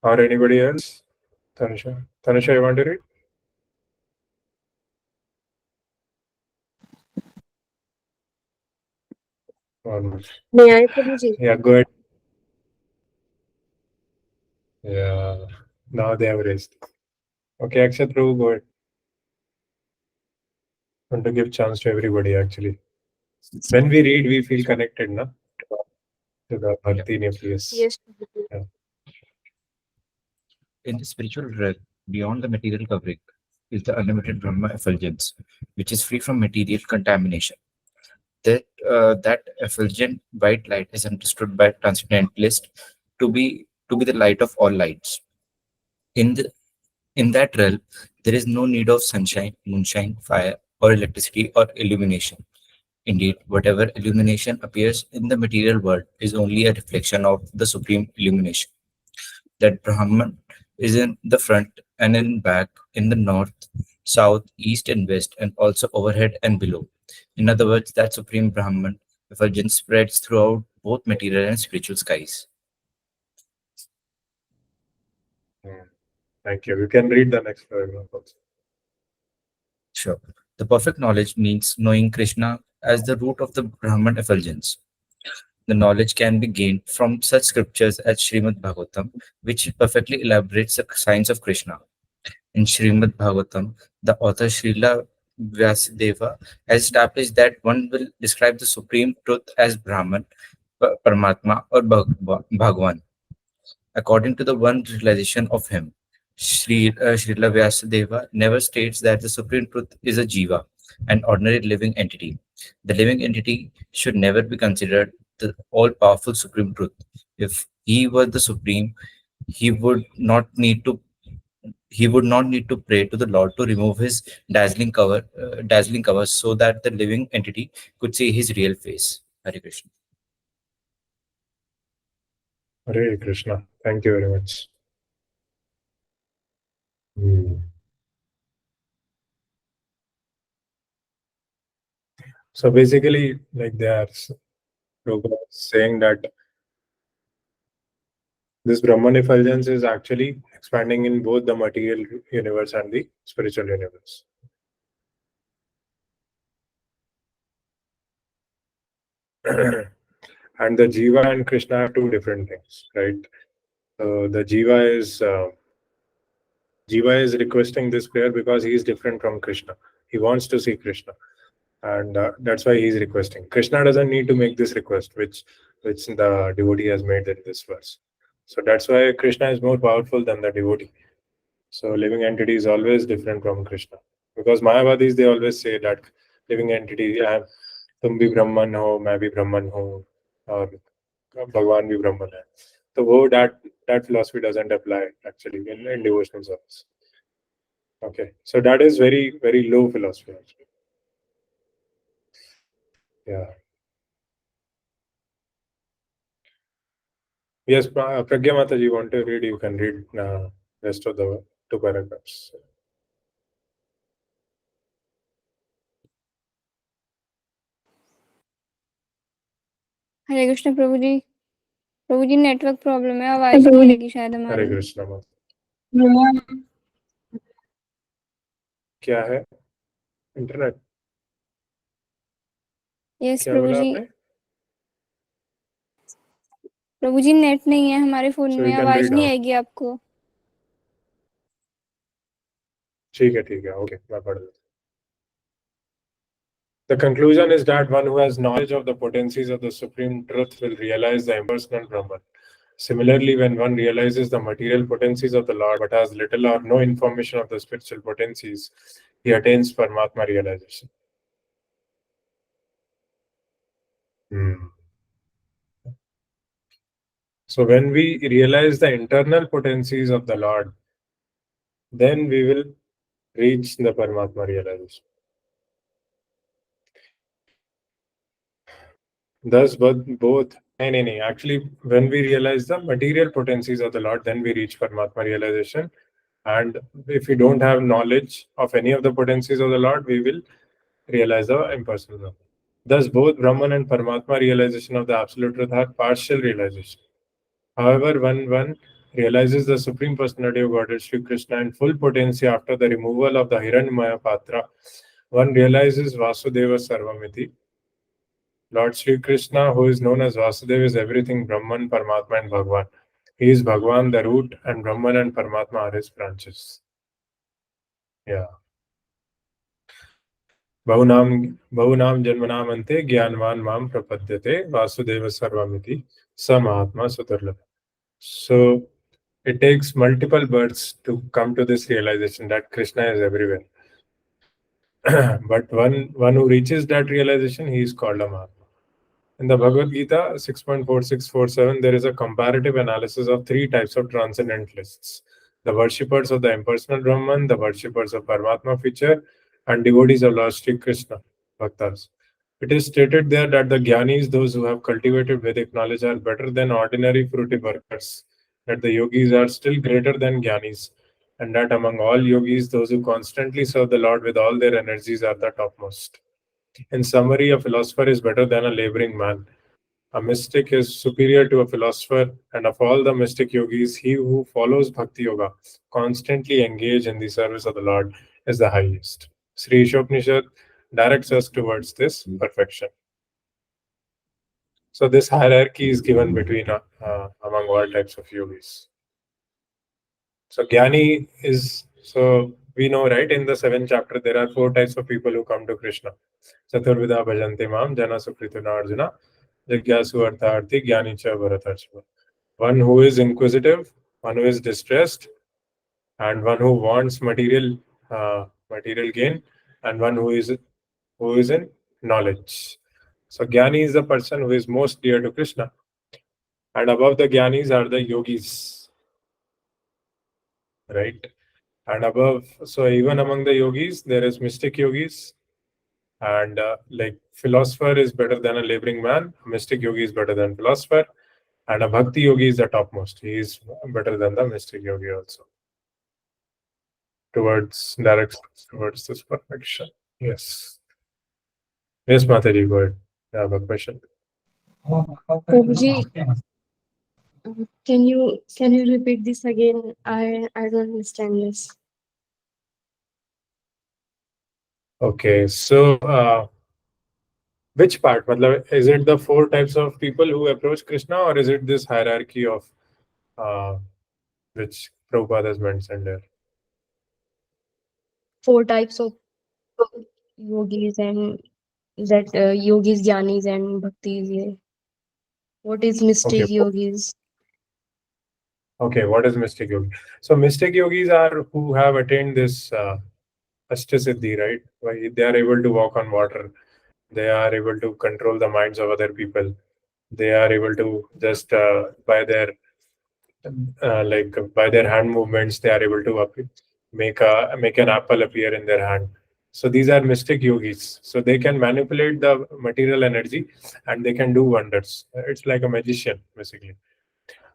Or anybody else? Tanusha, you want to read? Or not? May I, Prabhuji? Yeah, go ahead. Yeah. Now they have raised. Okay, Akshat Prabhu, go ahead. Want to give chance to everybody actually. When we read, we feel connected, na? To the Bhakti nucleus. Yes. Yeah. In the spiritual realm, beyond the material covering, is the unlimited Brahma effulgence, which is free from material contamination. That effulgent white light is understood by transcendentalists to be the light of all lights. In that realm, there is no need of sunshine, moonshine, fire, or electricity or illumination. Indeed, whatever illumination appears in the material world is only a reflection of the supreme illumination. That Brahman is in the front and in back, in the north, south, east, and west, and also overhead and below. In other words, that supreme Brahman effulgence spreads throughout both material and spiritual skies. Thank you. You can read the next paragraph also. Sure. The perfect knowledge means knowing Krishna as the root of the Brahman effulgence. The knowledge can be gained from such scriptures as Srimad Bhagavatam, which perfectly elaborates the signs of Krishna. In Srimad Bhagavatam, the author Srila Vyasadeva has established that one will describe the supreme truth as Brahman, Paramatma, or Bhagavan, according to the one realization of him. Srila Vyasadeva never states that the supreme truth is a jiva, an ordinary living entity. The living entity should never be considered the all-powerful supreme truth. If he were the supreme, he would not need to pray to the Lord to remove his dazzling cover so that the living entity could see his real face. Hare Krishna. Hare Krishna. Thank you very much. So basically, like they are saying that this Brahman effulgence is actually expanding in both the material universe and the spiritual universe. And the Jiva and Krishna are two different things, right? So the Jiva is requesting this prayer because he is different from Krishna. He wants to see Krishna, and that's why he is requesting. Krishna doesn't need to make this request, which the devotee has made in this verse. So that's why Krishna is more powerful than the devotee. So living entity is always different from Krishna. Because Mayavadis, they always say that living entity, तुम भी ब्रह्मन हो, मैं भी ब्रह्मन हूँ, और भगवान भी ब्रह्मन है. So that philosophy doesn't apply actually in devotional service. Okay, so that is very, very low philosophy actually. Yeah. Yes, Pragya Mata, you want to read? You can read rest of the 2 paragraphs. Hare Krishna Prabhu G network problem है, आवाज नहीं आएगी शायद Hare हमारी. Krishna Mata. क्या है? Internet? Yes क्या बोला आपने? प्रभु जी नेट नहीं है हमारे फोन So में, you can आवाज read नहीं out. आएगी आपको. ठीक है, okay, मैं पढ़ देता हूँ. The conclusion is that one who has knowledge of the potencies of the Supreme Truth will realize the impersonal Brahman. Similarly, when one realizes the material potencies of the Lord but has little or no information of the spiritual potencies, he attains Paramatma realization. So when we realize the internal potencies of the Lord, then we will reach the Paramatma realization. Thus, both. Actually, when we realize the material potencies of the Lord, then we reach Paramatma realization. And if we don't have knowledge of any of the potencies of the Lord, we will realize the impersonal Brahman. Thus, both Brahman and Paramatma realization of the Absolute Truth are partial realization. However, when one realizes the Supreme Personality of Godhead, Sri Krishna, in full potency after the removal of the Hiranyamaya Patra, one realizes Vasudeva Sarvamiti. Lord Sri Krishna, who is known as Vasudeva, is everything Brahman, Paramatma, and Bhagwan. He is Bhagwan, the root, and Brahman and Paramatma are his branches. Yeah. Bahunam janmanam ante jnanvan mam prapadyate Vasudeva Sarvamiti Samahatma Sudarlabha. So it takes multiple births to come to this realization that Krishna is everywhere. But one who reaches that realization, he is called a Mahatma. In the Bhagavad Gita 6.4647, there is a comparative analysis of 3 types of transcendentalists: the worshippers of the impersonal Brahman, the worshippers of Paramatma feature, and devotees of Lord Sri Krishna, Bhaktas. It is stated there that the Jnanis, those who have cultivated Vedic knowledge, are better than ordinary fruity workers, that the yogis are still greater than Jnanis, and that among all yogis, those who constantly serve the Lord with all their energies are the topmost. In summary, a philosopher is better than a laboring man. A mystic is superior to a philosopher, and of all the mystic yogis, he who follows Bhakti Yoga, constantly engaged in the service of the Lord, is the highest. Sri Ishopanishad directs us towards this perfection. So this hierarchy is given between among all types of yogis. So Jnani is, so we know, right, in the 7th chapter, there are 4 types of people who come to Krishna. Chaturvida bhajanti mam, jana sukrituna arjuna, jigyasu artharthi, jnani cha bharatarshava. One who is inquisitive, one who is distressed, and one who wants material gain, and one who is in knowledge. So Jnani is the person who is most dear to Krishna. And above the Jnanis are the yogis. Right? And above, so even among the yogis, there is mystic yogis. And like philosopher is better than a laboring man, a mystic yogi is better than philosopher, and a bhakti yogi is the topmost. He is better than the mystic yogi also. Towards this perfection. Yes. Yes, Mataji, go ahead. I have a question. Prabhuji, can you repeat this again? I don't understand this. Okay, so which part? Is it the 4 types of people who approach Krishna, or is it this hierarchy of which Prabhupada has mentioned there? 4 types of yogis, and that yogis, jnanis, and bhaktis. Yeah. What is mystic Okay. yogis? Okay, what is mystic yogi? So mystic yogis are who have attained this Ashtasiddhi, right? Why they are able to walk on water. They are able to control the minds of other people. They are able to just by their by their hand movements, they are able to make an apple appear in their hand. So these are mystic yogis. So they can manipulate the material energy and they can do wonders. It's like a magician, basically.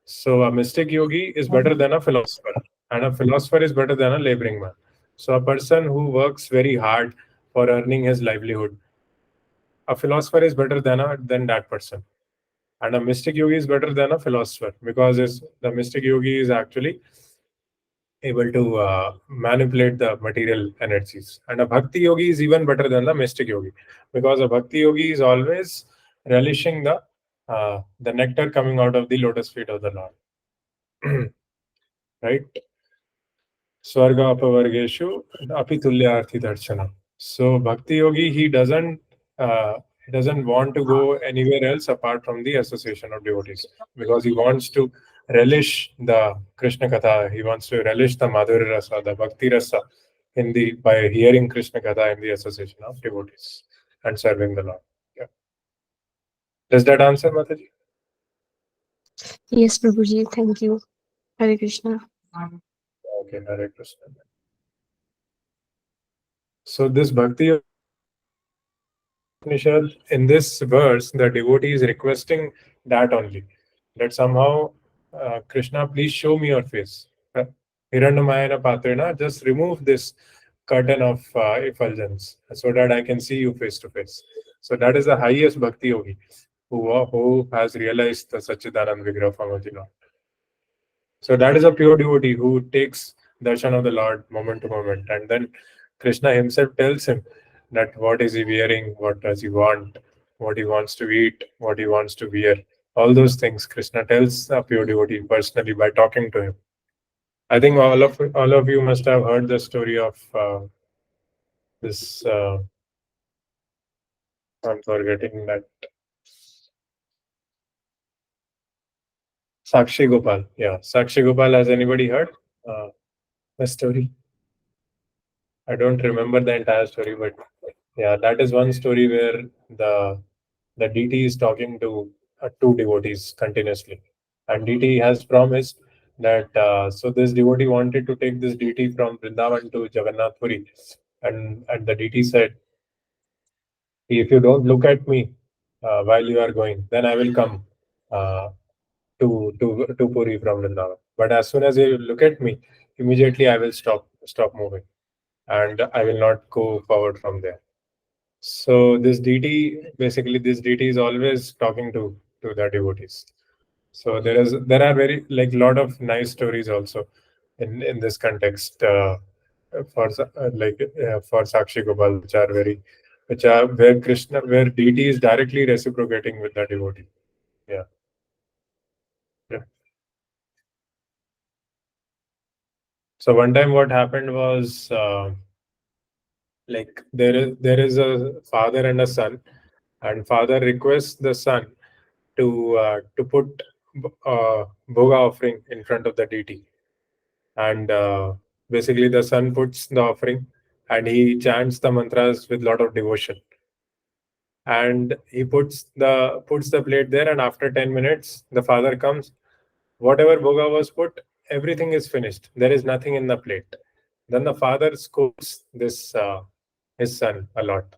So a mystic yogi is better than a philosopher, and a philosopher is better than a laboring man. So a person who works very hard for earning his livelihood, a philosopher is better than that person, and a mystic yogi is better than a philosopher because the mystic yogi is actually able to manipulate the material energies, and a bhakti yogi is even better than the mystic yogi because a bhakti yogi is always relishing the nectar coming out of the lotus feet of the Lord. Right? Swarga apavargeshu apitulyarthi darshana. So bhakti yogi, he doesn't want to go anywhere else apart from the association of devotees because he wants to relish the Krishna Katha. He wants to relish the Madhurya Rasa, the Bhakti Rasa by hearing Krishna Katha in the association of devotees and serving the Lord. Yeah. Does that answer, Mataji? Yes, Prabhuji. Thank you. Hare Krishna. Okay, Hare Krishna. So this Bhakti Upanishad, in this verse, the devotee is requesting that only, that somehow, Krishna, please show me your face. Hiranyamayana Patrena, just remove this curtain of effulgence so that I can see you face to face. So that is the highest bhakti yogi who has realized the Sachidanand Vigraha form of the Lord. So that is a pure devotee who takes darshan of the Lord moment to moment, and then Krishna himself tells him that what is he wearing, what does he want, what he wants to eat, what he wants to wear. All those things Krishna tells a pure devotee personally by talking to him. I think all of you must have heard the story of this. I'm forgetting that. Sakshi Gopal. Yeah, Sakshi Gopal. Has anybody heard the story? I don't remember the entire story, but yeah, that is one story where the DT is talking to two devotees continuously, and DT has promised that so this devotee wanted to take this DT from Vrindavan to Jagannath Puri, and the DT said, if you don't look at me while you are going, then I will come uh, to Puri from Vrindavan. But as soon as you look at me, immediately I will stop moving, and I will not go forward from there. So this DT is always talking to the devotees. So there are very like lot of nice stories also in this context for Sakshi Gopal, which are where DT is directly reciprocating with the devotee. Yeah. Yeah. So one time what happened was there is a father and a son, and father requests the son to put bhoga offering in front of the deity, and basically the son puts the offering and he chants the mantras with lot of devotion, and he puts the plate there, and after 10 minutes the father comes. Whatever bhoga was put, everything is finished, there is nothing in the plate. Then the father scolds this his son a lot.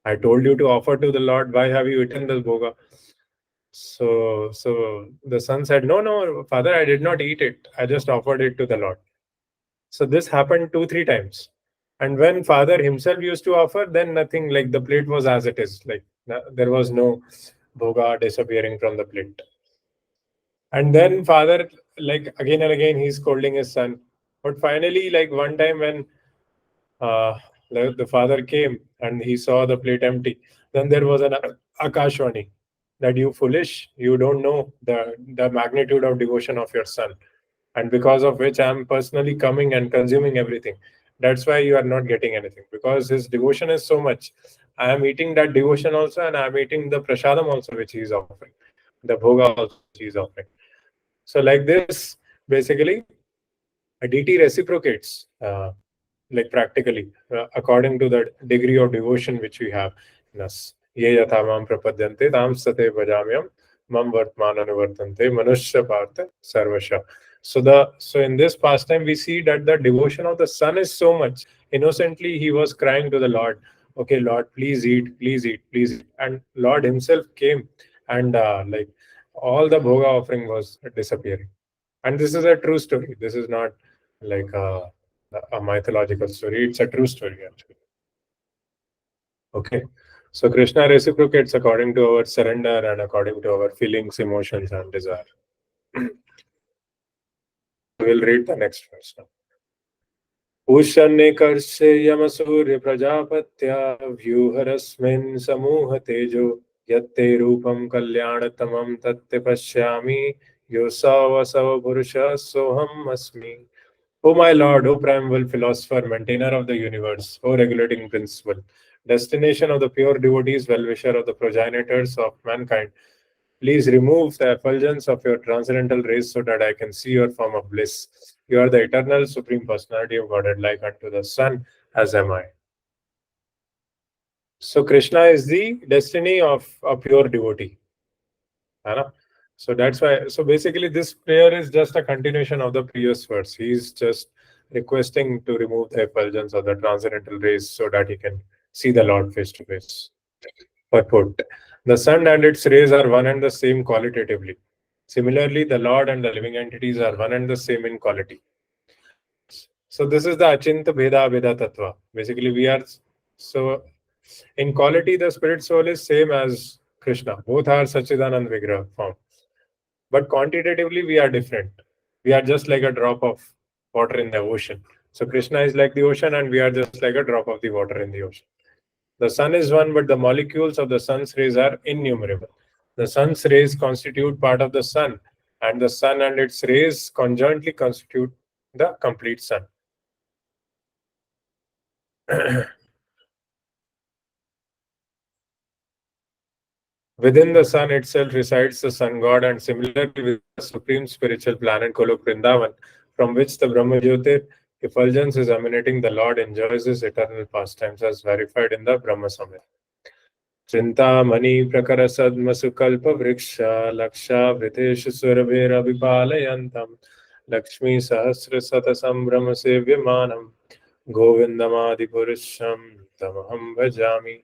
I told you to offer to the Lord, why have you eaten this bhoga? So the son said, no, father, I did not eat it. I just offered it to the Lord. So this happened 2-3 times. And when father himself used to offer, then nothing, like the plate was as it is. Like there was no bhoga disappearing from the plate. And then father, like again and again, he's scolding his son. But finally, like one time when uh, the father came and he saw the plate empty, then there was an Akashvani that you foolish, you don't know the magnitude of devotion of your son, and because of which I am personally coming and consuming everything. That's why you are not getting anything, because his devotion is so much. I am eating that devotion also, and I am eating the prasadam also which he is offering, the bhoga also he is offering. So like this, basically a dt reciprocates like practically according to the degree of devotion which we have in us. Ye yatha mam prapadyante tam sate bhajamyam mam vartman anuvartante manushya partha sarvasha. So in this pastime we see that the devotion of the son is so much. Innocently he was crying to the Lord, okay Lord, please eat, please eat, please eat. And Lord himself came and like all the bhoga offering was disappearing. And this is a true story. This is not like a mythological story. It's a true story actually. Okay. So Krishna reciprocates according to our surrender and according to our feelings, emotions, and desire. We'll read the next verse now. Ushannekarse yamasurya prajapatya vyuharasmin samuha tejo yatte rupam kalyanattamam tatte pashyami yosavasava purusha soham asmi. O my Lord, O primeval philosopher, maintainer of the universe, O regulating principle, destination of the pure devotees, well-wisher of the progenitors of mankind, please remove the effulgence of your transcendental rays so that I can see your form of bliss. You are the eternal supreme personality of Godhead, like unto the sun, as am I. So Krishna is the destiny of a pure devotee. So that's why, so basically this prayer is just a continuation of the previous verse. He's just requesting to remove the effulgence of the transcendental rays so that he can see the Lord face to face. Purport. The sun and its rays are one and the same qualitatively. Similarly, the Lord and the living entities are one and the same in quality. So this is the Achinta Bheda Abheda Tattva. Basically, we are, so in quality, the spirit soul is same as Krishna. Both are Sachidanand Vigraha form. But quantitatively, we are different. We are just like a drop of water in the ocean. So Krishna is like the ocean and we are just like a drop of the water in the ocean. The sun is one, but the molecules of the sun's rays are innumerable. The sun's rays constitute part of the sun, and the sun and its rays conjointly constitute the complete sun. Within the sun itself resides the sun god, and similarly with the supreme spiritual planet Golok Vrindavan, from which the Brahma Jyotir effulgence is emanating, the Lord enjoys his eternal pastimes as verified in the Brahma Samhita. Chintamani prakara sadma sukalpa vriksha laksha vriteshu surabhera vipalayantam Lakshmi sahasra sata sambrama sevyamanam Govindamadi purusham tamaham bhajami.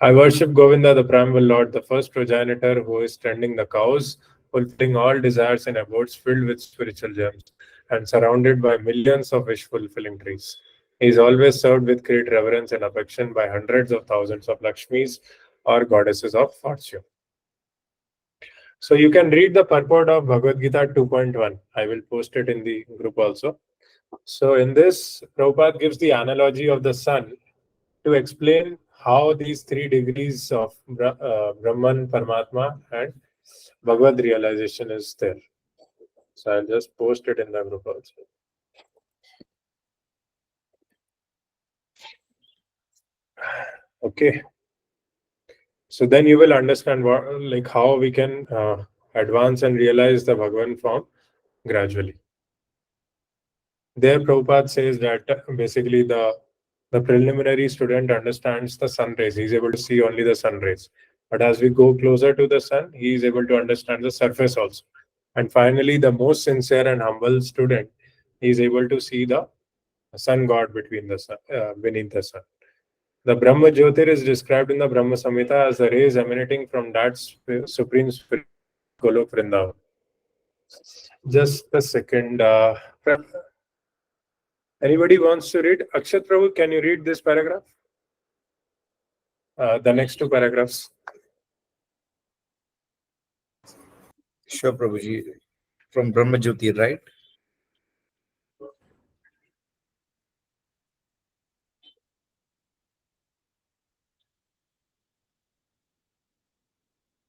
I worship Govinda, the primeval Lord, the first progenitor who is tending the cows, fulfilling all desires in abodes filled with spiritual gems and surrounded by millions of wish-fulfilling trees. He is always served with great reverence and affection by hundreds of thousands of Lakshmis or goddesses of fortune. So you can read the purport of Bhagavad Gita 2.1. I will post it in the group also. So in this, Prabhupada gives the analogy of the sun to explain how these three degrees of Brahman, Paramatma and Bhagavad realization is there. So I'll just post it in the group also. Okay. So then you will understand what, like how we can advance and realize the Bhagavan form gradually. There Prabhupada says that basically the preliminary student understands the sun rays. He is able to see only the sun rays. But as we go closer to the sun, he is able to understand the surface also. And finally, the most sincere and humble student, he is able to see the sun god between the sun, beneath the sun. The Brahma Jyotir is described in the Brahma Samhita as the rays emanating from that supreme spirit, Golok Vrindavan. Just a second. Anybody wants to read? Akshat Prabhu, can you read this paragraph? The next two paragraphs. Sure, Prabhuji. From Brahma Jyoti, right?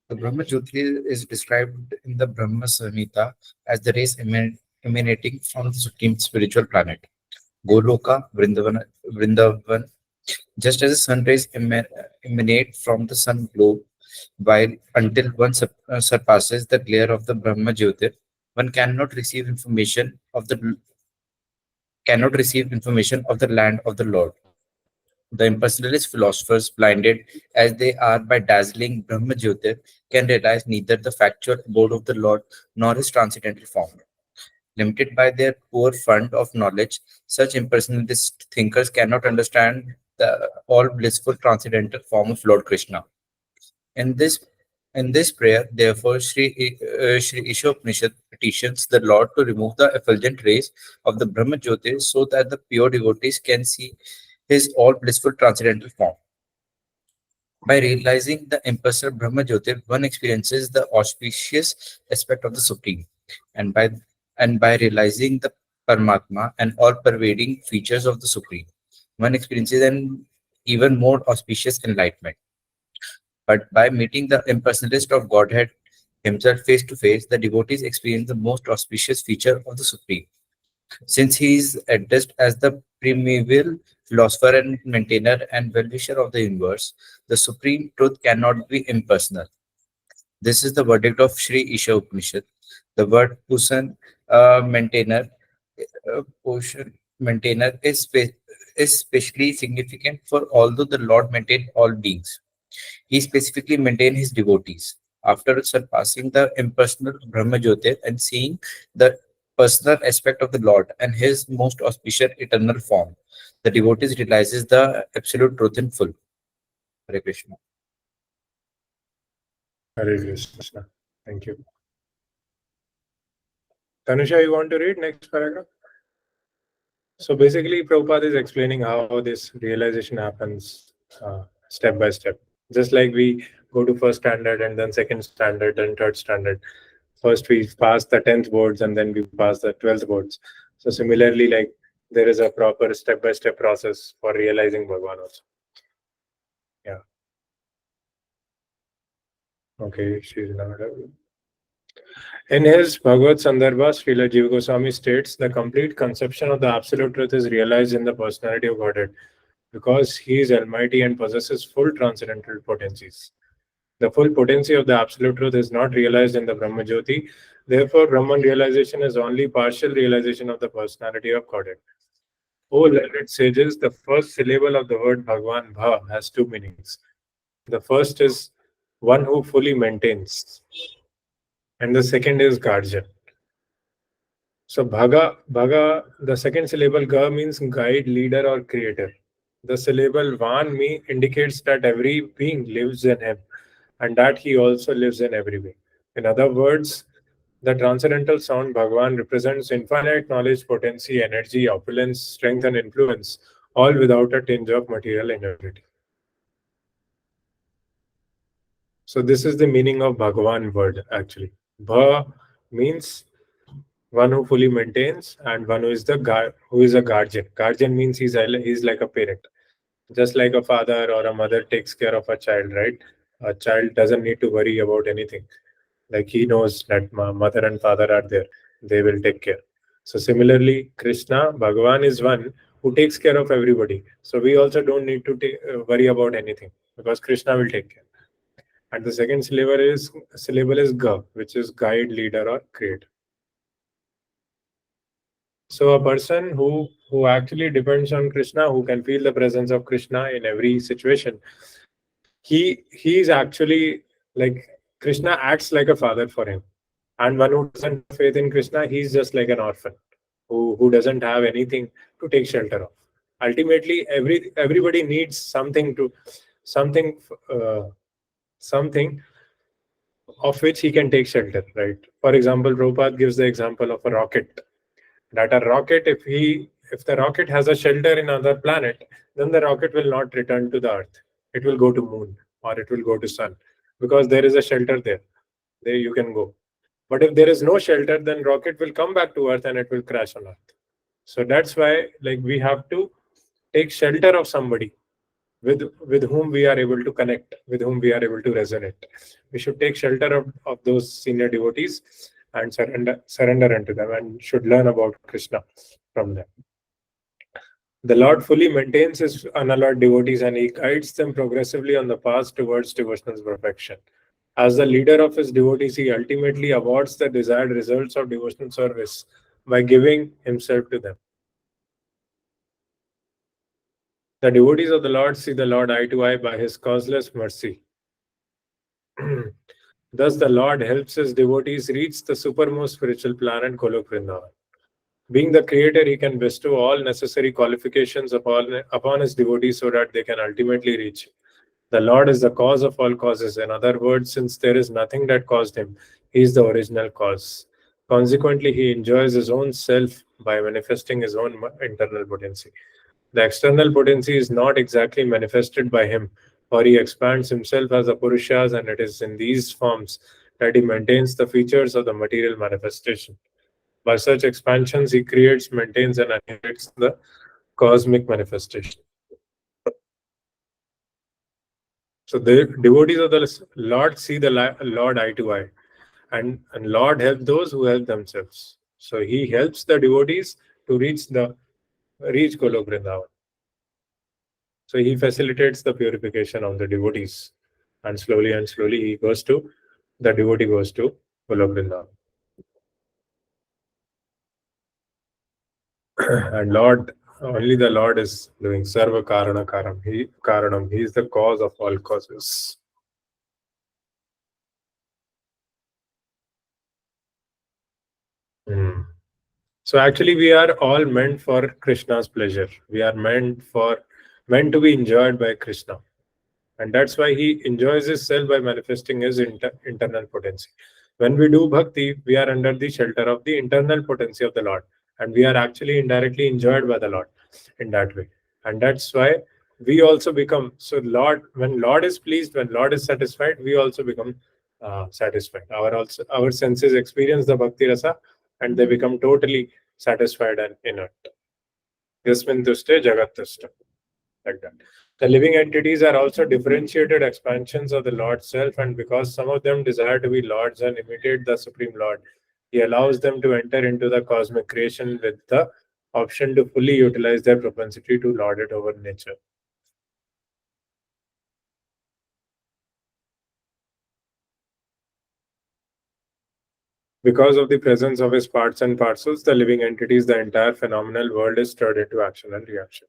The Brahma Jyoti is described in the Brahma Samhita as the rays emanating from the supreme spiritual planet, Goloka, Vrindavan, just as the sun rays emanate from the sun globe, while until one surpasses the glare of the Brahma Jyotir, One cannot receive information of the land of the Lord. The impersonalist philosophers, blinded as they are by dazzling Brahma Jyotir, can realize neither the factual abode of the Lord nor his transcendental form. Limited by their poor fund of knowledge, such impersonalist thinkers cannot understand the all blissful transcendental form of Lord Krishna. In this prayer, therefore, Sri Isha Upanishad petitions the Lord to remove the effulgent rays of the Brahma Jyotir so that the pure devotees can see his all blissful transcendental form. By realizing the impersonal Brahma Jyotir, one experiences the auspicious aspect of the Supreme, and by realizing the Paramatma and all-pervading features of the Supreme, one experiences an even more auspicious enlightenment. But by meeting the impersonalist of Godhead himself face to face, the devotees experience the most auspicious feature of the Supreme. Since he is addressed as the primeval philosopher and maintainer and well-wisher of the universe, the supreme truth cannot be impersonal. This is the verdict of Sri Isha Upanishad. The word Pusan, maintainer, maintainer is specially significant for although the Lord maintained all beings. He specifically maintained his devotees. After surpassing the impersonal Brahma Jyotir and seeing the personal aspect of the Lord and his most auspicious eternal form, the devotees realizes the absolute truth in full. Hare Krishna. Hare Krishna. Thank you. Tanusha, you want to read next paragraph? So basically, Prabhupada is explaining how this realization happens step by step. Just like we go to first standard and then second standard and third standard. First we pass the 10th boards and then we pass the 12th boards. So similarly, like there is a proper step-by-step process for realizing Bhagavan also. Yeah. Okay, she's not. In his Bhagavad Sandarbha, Srila Jiva Goswami states the complete conception of the absolute truth is realized in the personality of Godhead because he is almighty and possesses full transcendental potencies. The full potency of the absolute truth is not realized in the Brahma Jyoti. Therefore, Brahman realization is only partial realization of the personality of Godhead. O learned sages, the first syllable of the word Bhagwan Bha has two meanings. The first is one who fully maintains, and the second is guardian. So Bhaga, the second syllable Ga means guide, leader, or creator. The syllable Van me indicates that every being lives in him, and that he also lives in every way. In other words, the transcendental sound Bhagavan represents infinite knowledge, potency, energy, opulence, strength, and influence, all without a tinge of material impurity. So this is the meaning of Bhagavan word actually. Bha means one who fully maintains, and one who is a guardian. Guardian means he's like a parent. Just like a father or a mother takes care of a child, right? A child doesn't need to worry about anything. Like he knows that my mother and father are there. They will take care. So similarly, Krishna, Bhagavan is one who takes care of everybody. So we also don't need to worry about anything because Krishna will take care. And the second syllable is Ga, which is guide, leader, or creator. So a person who actually depends on Krishna, who can feel the presence of Krishna in every situation, he is actually like Krishna acts like a father for him. And one who doesn't have faith in Krishna, he's just like an orphan who doesn't have anything to take shelter of. Ultimately, everybody needs something of which he can take shelter, right? For example, Prabhupada gives the example of a rocket. That a rocket, if the rocket has a shelter in another planet, then the rocket will not return to the earth. It will go to moon or it will go to sun because there is a shelter there. There you can go. But if there is no shelter, then rocket will come back to earth and it will crash on earth. So that's why like we have to take shelter of somebody with whom we are able to connect, with whom we are able to resonate. We should take shelter of those senior devotees and surrender unto them and should learn about Krishna from them. The Lord fully maintains his unalloyed devotees and he guides them progressively on the path towards devotional perfection. As the leader of his devotees, he ultimately awards the desired results of devotional service by giving himself to them. The devotees of the Lord see the Lord eye to eye by his causeless mercy. Thus, the Lord helps his devotees reach the supermost spiritual planet, Golok Vrindavan. Being the creator, he can bestow all necessary qualifications upon his devotees so that they can ultimately reach him. The Lord is the cause of all causes. In other words, since there is nothing that caused him, he is the original cause. Consequently, he enjoys his own self by manifesting his own internal potency. The external potency is not exactly manifested by him, for he expands himself as a Purushas, and it is in these forms that he maintains the features of the material manifestation. By such expansions, he creates, maintains, and annihilates the cosmic manifestation. So the devotees of the Lord see the Lord eye to eye, and Lord helps those who help themselves. So he helps the devotees to reach Golok Vrindavan. So he facilitates the purification of the devotees, and slowly the devotee goes to Golok Vrindavan. And only the Lord is doing Sarva Karana Karanam. He is the cause of all causes. So actually, we are all meant for Krishna's pleasure. We are meant to be enjoyed by Krishna, and that's why he enjoys himself by manifesting his internal potency. When we do bhakti, we are under the shelter of the internal potency of the Lord, and we are actually indirectly enjoyed by the Lord in that way. And that's why we also become when Lord is pleased, when Lord is satisfied, we also become satisfied. Our senses experience the bhakti rasa, and they become totally satisfied and inert. Yasmin tushte jagat tushta. Like that. The living entities are also differentiated expansions of the Lord's self, and because some of them desire to be lords and imitate the Supreme Lord, he allows them to enter into the cosmic creation with the option to fully utilize their propensity to lord it over nature. Because of the presence of his parts and parcels, the living entities, the entire phenomenal world is stirred into action and reaction.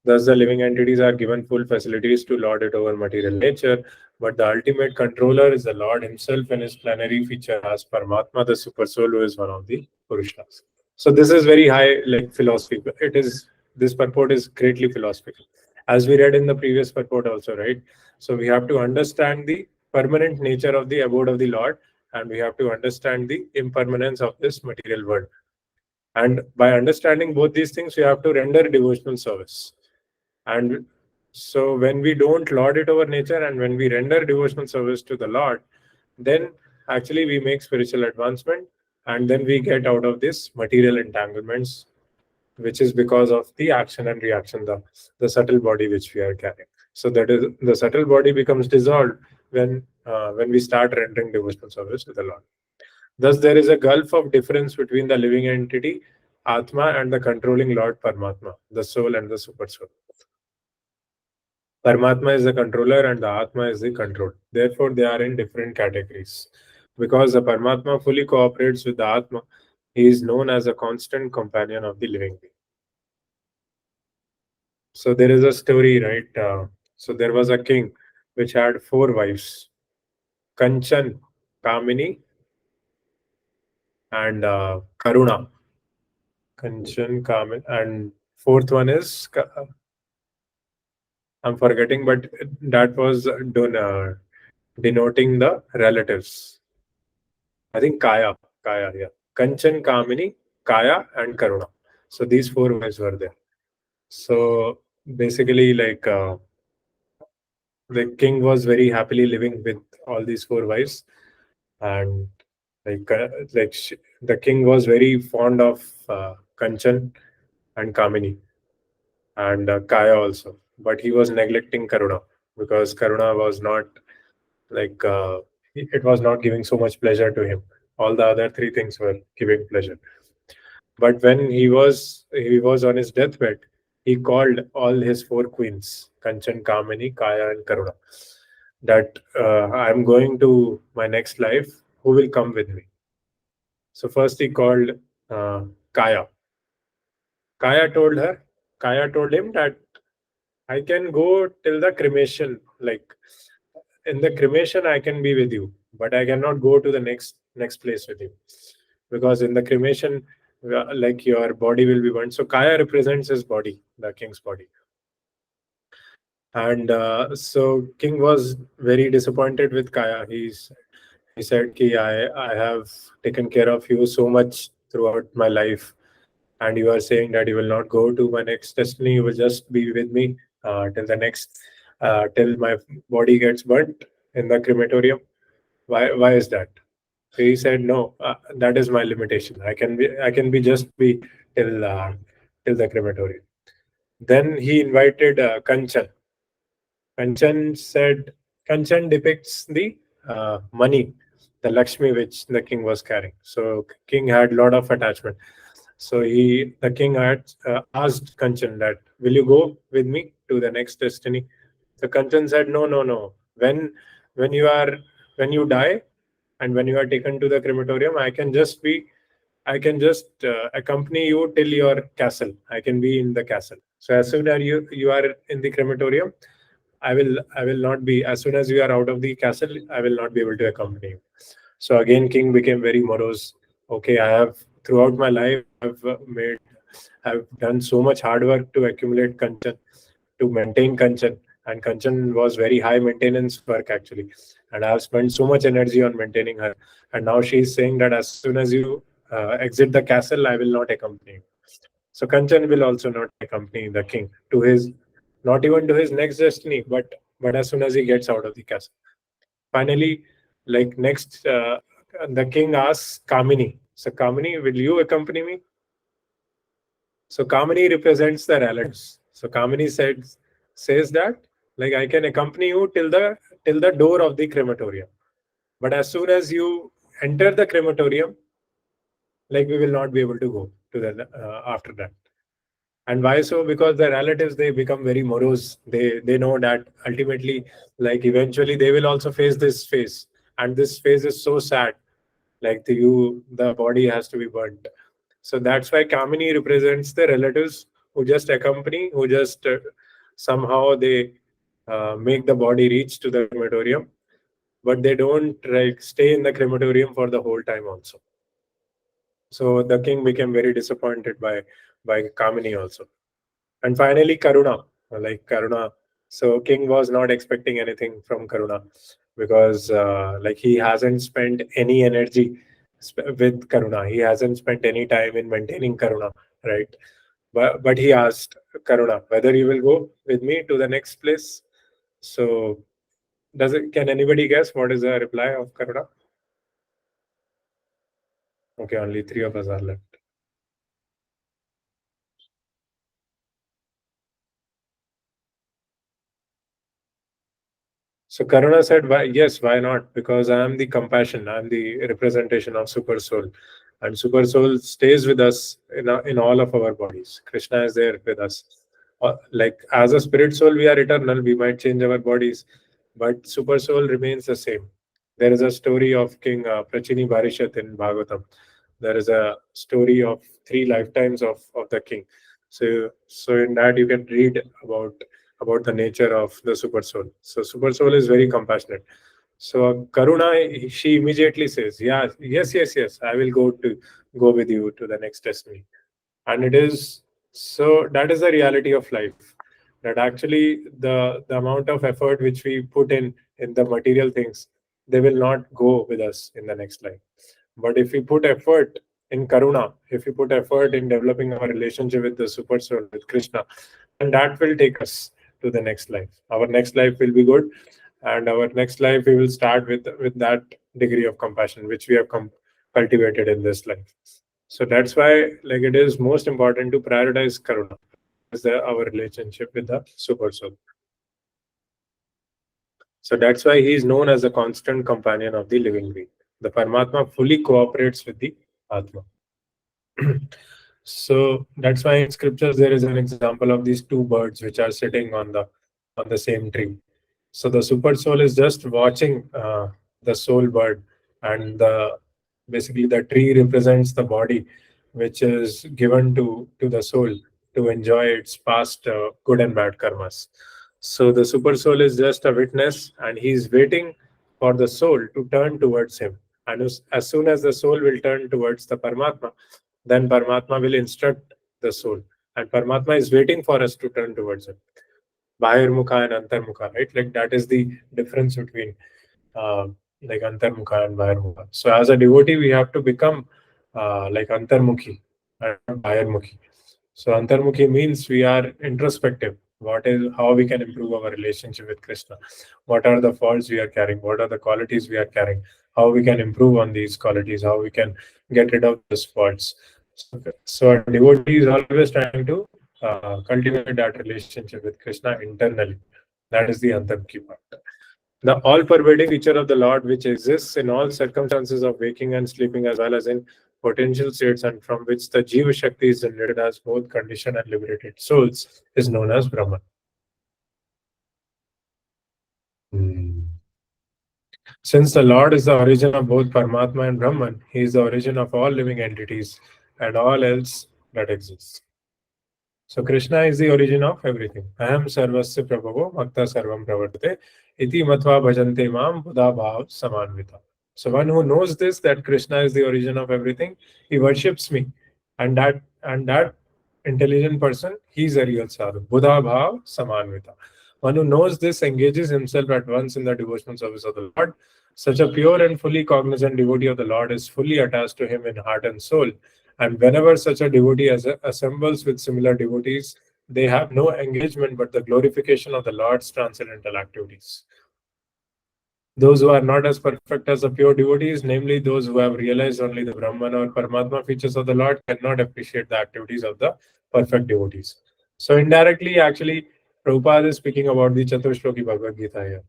Thus, the living entities are given full facilities to lord it over material nature, but the ultimate controller is the Lord himself in his plenary feature as Paramatma, the Super Soul, who is one of the Purushas. So this is very high philosophy. This purport is greatly philosophical, as we read in the previous purport also, right? So we have to understand the permanent nature of the abode of the Lord, and we have to understand the impermanence of this material world. And by understanding both these things, we have to render devotional service. And so when we don't lord it over nature, and when we render devotional service to the Lord, then actually we make spiritual advancement, and then we get out of this material entanglements, which is because of the action and reaction, the subtle body which we are carrying. So that is, the subtle body becomes dissolved when we start rendering devotional service to the Lord. Thus, there is a gulf of difference between the living entity, Atma, and the controlling Lord Paramatma, the soul and the super soul. Paramatma is the controller and the Atma is the controlled. Therefore, they are in different categories. Because the Paramatma fully cooperates with the Atma, he is known as a constant companion of the living being. So there is a story, right? So there was a king which had 4 wives: Kanchan, Kamini, and Karuna. Kanchan, Kamini, and 4th one is I'm forgetting, but that was denoting the relatives. I think Kaya, yeah. Kanchan, Kamini, Kaya, and Karuna. So these 4 wives were there. So basically, the king was very happily living with all these 4 wives, and the king was very fond of Kanchan and Kamini and Kaya also, but he was neglecting Karuna because Karuna was not it was not giving so much pleasure to him. All the other 3 things were giving pleasure. But when he was on his deathbed, he called all his 4 queens, Kanchan, Kamini, Kaya, and Karuna. that I'm going to my next life. Who will come with me? So first he called Kaya. Kaya told him that I can go till the cremation. Like in the cremation, I can be with you, but I cannot go to the next place with you, because in the cremation, like your body will be burned. So Kaya represents his body, the king's body. And so king was very disappointed with Kaya. He said, "Ki I have taken care of you so much throughout my life, and you are saying that you will not go to my next destiny. You will just be with me till my body gets burnt in the crematorium. Why is that?" So he said, "No, that is my limitation. I can be just be till the crematorium." Then he invited Kanchan. Kanchan depicts the money, the Lakshmi which the king was carrying. So king had a lot of attachment. So the king had asked Kanchan that, "Will you go with me to the next destiny?" So Kanchan said, "No, no, no. When you are when you die and when you are taken to the crematorium, I can just accompany you till your castle. I can be in the castle. So as soon as you are in the crematorium, I will not be, as soon as you are out of the castle, I will not be able to accompany you." So again, king became very morose. Okay, I have throughout my life I've done so much hard work to accumulate Kanchan, to maintain Kanchan, and Kanchan was very high maintenance work actually, and I've spent so much energy on maintaining her, and now she's saying that as soon as you exit the castle, I will not accompany you. So Kanchan will also not accompany the king to his, not even to his next destiny, but as soon as he gets out of the castle. Finally, like next, the king asks Kamini. So Kamini, will you accompany me? So Kamini represents the relatives. So Kamini says that, like, I can accompany you till the door of the crematorium, but as soon as you enter the crematorium, like we will not be able to go to the after that. And why so? Because the relatives, they become very morose. They know that ultimately, like eventually, they will also face this phase, and this phase is so sad. Like the body has to be burnt. So that's why Kamini represents the relatives who just accompany, who just somehow they make the body reach to the crematorium, but they don't like stay in the crematorium for the whole time also. So the king became very disappointed by Kamini also. And finally, Karuna, like Karuna. So king was not expecting anything from Karuna, because like he hasn't spent any energy with Karuna. He hasn't spent any time in maintaining Karuna, right? But he asked Karuna whether you will go with me to the next place. So can anybody guess what is the reply of Karuna? Okay, only 3 of us are left. So Karuna said, yes, why not? Because I am the compassion, I am the representation of Super Soul. And Super Soul stays with us in all of our bodies. Krishna is there with us. Like as a spirit soul, we are eternal. We might change our bodies, but Super Soul remains the same. There is a story of King Prachini Barishat in Bhagavatam. There is a story of 3 lifetimes of the king. So in that you can read about the nature of the super soul. So super soul is very compassionate. So Karuna, she immediately says, "Yeah, yes, I will go with you to the next destiny." And it is so that is the reality of life. That actually the amount of effort which we put in the material things, they will not go with us in the next life. But if we put effort in Karuna, if we put effort in developing our relationship with the super soul, with Krishna, then that will take us to the next life. Our next life will be good, and our next life we will start with that degree of compassion which we have cultivated in this life. So that's why, like, it is most important to prioritize Karuna as our relationship with the super soul. So that's why he is known as a constant companion of the living being. The Paramatma fully cooperates with the Atma. So that's why in scriptures there is an example of these 2 birds which are sitting on the same tree. So the super soul is just watching the soul bird, and basically the tree represents the body, which is given to the soul to enjoy its past good and bad karmas. So the super soul is just a witness, and he's waiting for the soul to turn towards him. And as soon as the soul will turn towards the Paramatma, then Paramatma will instruct the soul. And Paramatma is waiting for us to turn towards him. Bahirmukha and Antarmukha, right? Like that is the difference between like Antarmukha and Bahirmukha. So as a devotee, we have to become like Antarmukhi and not Bahirmukhi. So Antarmukhi means we are introspective. What is how we can improve our relationship with Krishna? What are the faults we are carrying? What are the qualities we are carrying? How we can improve on these qualities? How we can get rid of those faults? So a devotee is always trying to cultivate that relationship with Krishna internally. That is the Antarmukhi part. The all-pervading feature of the Lord, which exists in all circumstances of waking and sleeping, as well as in potential states, and from which the Jiva Shakti is generated as both conditioned and liberated souls, is known as Brahman. Since the Lord is the origin of both Paramatma and Brahman, he is the origin of all living entities and all else that exists. So Krishna is the origin of everything. Aham sarvasya prabhavo bhakta sarvam pravartate iti matva bhajante mam buddha bhav samanvita. So one who knows this, that Krishna is the origin of everything, he worships me. And that intelligent person, he is a real sadhu. Buddha bhav samanvita. One who knows this engages himself at once in the devotional service of the Lord. Such a pure and fully cognizant devotee of the Lord is fully attached to him in heart and soul. And whenever such a devotee assembles with similar devotees, they have no engagement but the glorification of the Lord's transcendental activities. Those who are not as perfect as the pure devotees, namely those who have realized only the Brahman or Paramatma features of the Lord, cannot appreciate the activities of the perfect devotees. So indirectly, actually, Prabhupada is speaking about the Chaturshloki Bhagavad Gita here.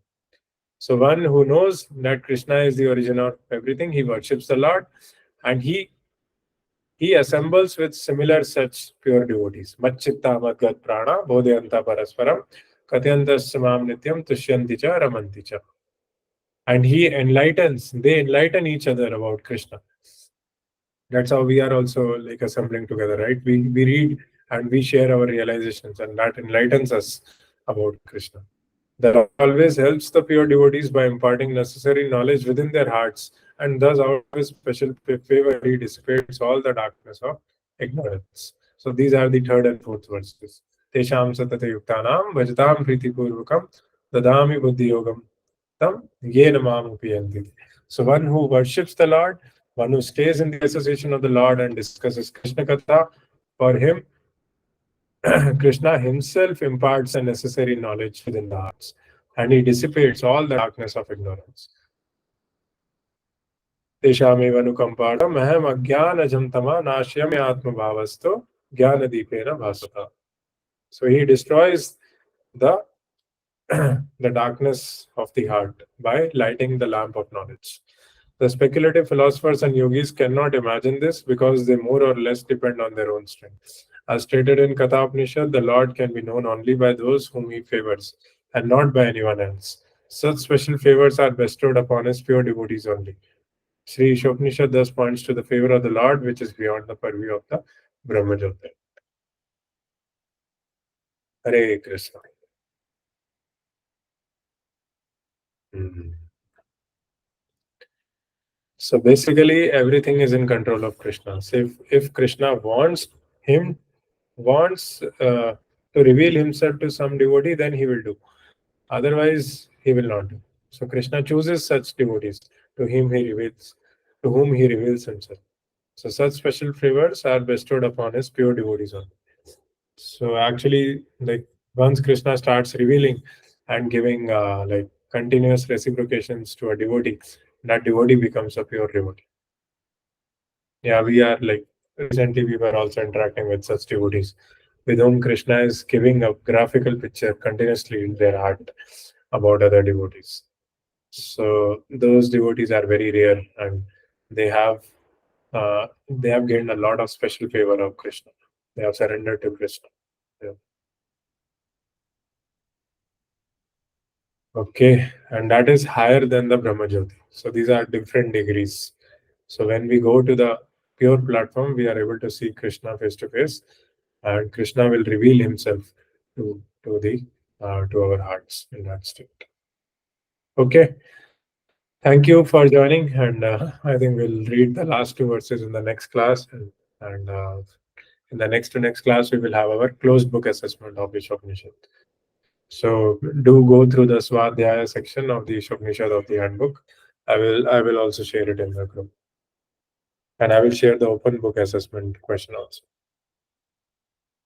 So one who knows that Krishna is the origin of everything, he worships the Lord, and he assembles with similar such pure devotees. Matchitta madgat prana bodhyanta parasparam katyantas samam nityam tushyanti cha ramanti cha. And they enlighten each other about Krishna. That's how we are also like assembling together, right? We read and we share our realizations, and that enlightens us about Krishna. That always helps the pure devotees by imparting necessary knowledge within their hearts, and thus out of his special favor he dissipates all the darkness of ignorance. So these are the third and fourth verses. Tesham satate yuktanam bhajatam priti purvakam dadami buddhi yogam tam yena mam upiyanti. So one who worships the Lord, one who stays in the association of the Lord and discusses Krishna Katha, for him Krishna himself imparts the necessary knowledge within the hearts, and he dissipates all the darkness of ignorance. Teshamev anukampadam aham ajnanajam tama nashyam atma bhavasto jnanadipena bhasata. So he destroys the the darkness of the heart by lighting the lamp of knowledge. The speculative philosophers and yogis cannot imagine this because they more or less depend on their own strength. As stated in Katha Upanishad, the Lord can be known only by those whom he favors and not by anyone else. Such special favors are bestowed upon his pure devotees only. Sri Ishopanishad thus points to the favor of the Lord, which is beyond the purview of the Brahmajyoti. Hare Krishna. So basically, everything is in control of Krishna. So if Krishna wants to reveal himself to some devotee, then he will do. Otherwise, he will not do. So Krishna chooses such devotees to whom he reveals himself. So such special favors are bestowed upon his pure devotees only. So actually, like once Krishna starts revealing and giving like continuous reciprocations to a devotee, that devotee becomes a pure devotee. Yeah, we are like recently we were also interacting with such devotees with whom Krishna is giving a graphical picture continuously in their heart about other devotees. So those devotees are very rare, and they have gained a lot of special favor of Krishna. They have surrendered to Krishna. Yeah. Okay, and that is higher than the Brahmajyoti. So these are different degrees. So when we go to the pure platform, we are able to see Krishna face to face, and Krishna will reveal himself to our hearts in that state. Okay, thank you for joining, and I think we'll read the last two verses in the next class, and in the next class we will have our closed book assessment of Ishopanishad. So do go through the Swadhyaya section of the Ishopanishad of the handbook. I will also share it in the group, and I will share the open book assessment question also.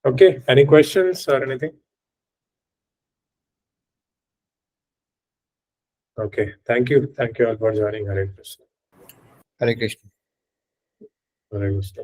Okay, any questions or anything? Okay, thank you all for joining. Hare Krishna. Hare Krishna. Hare Krishna.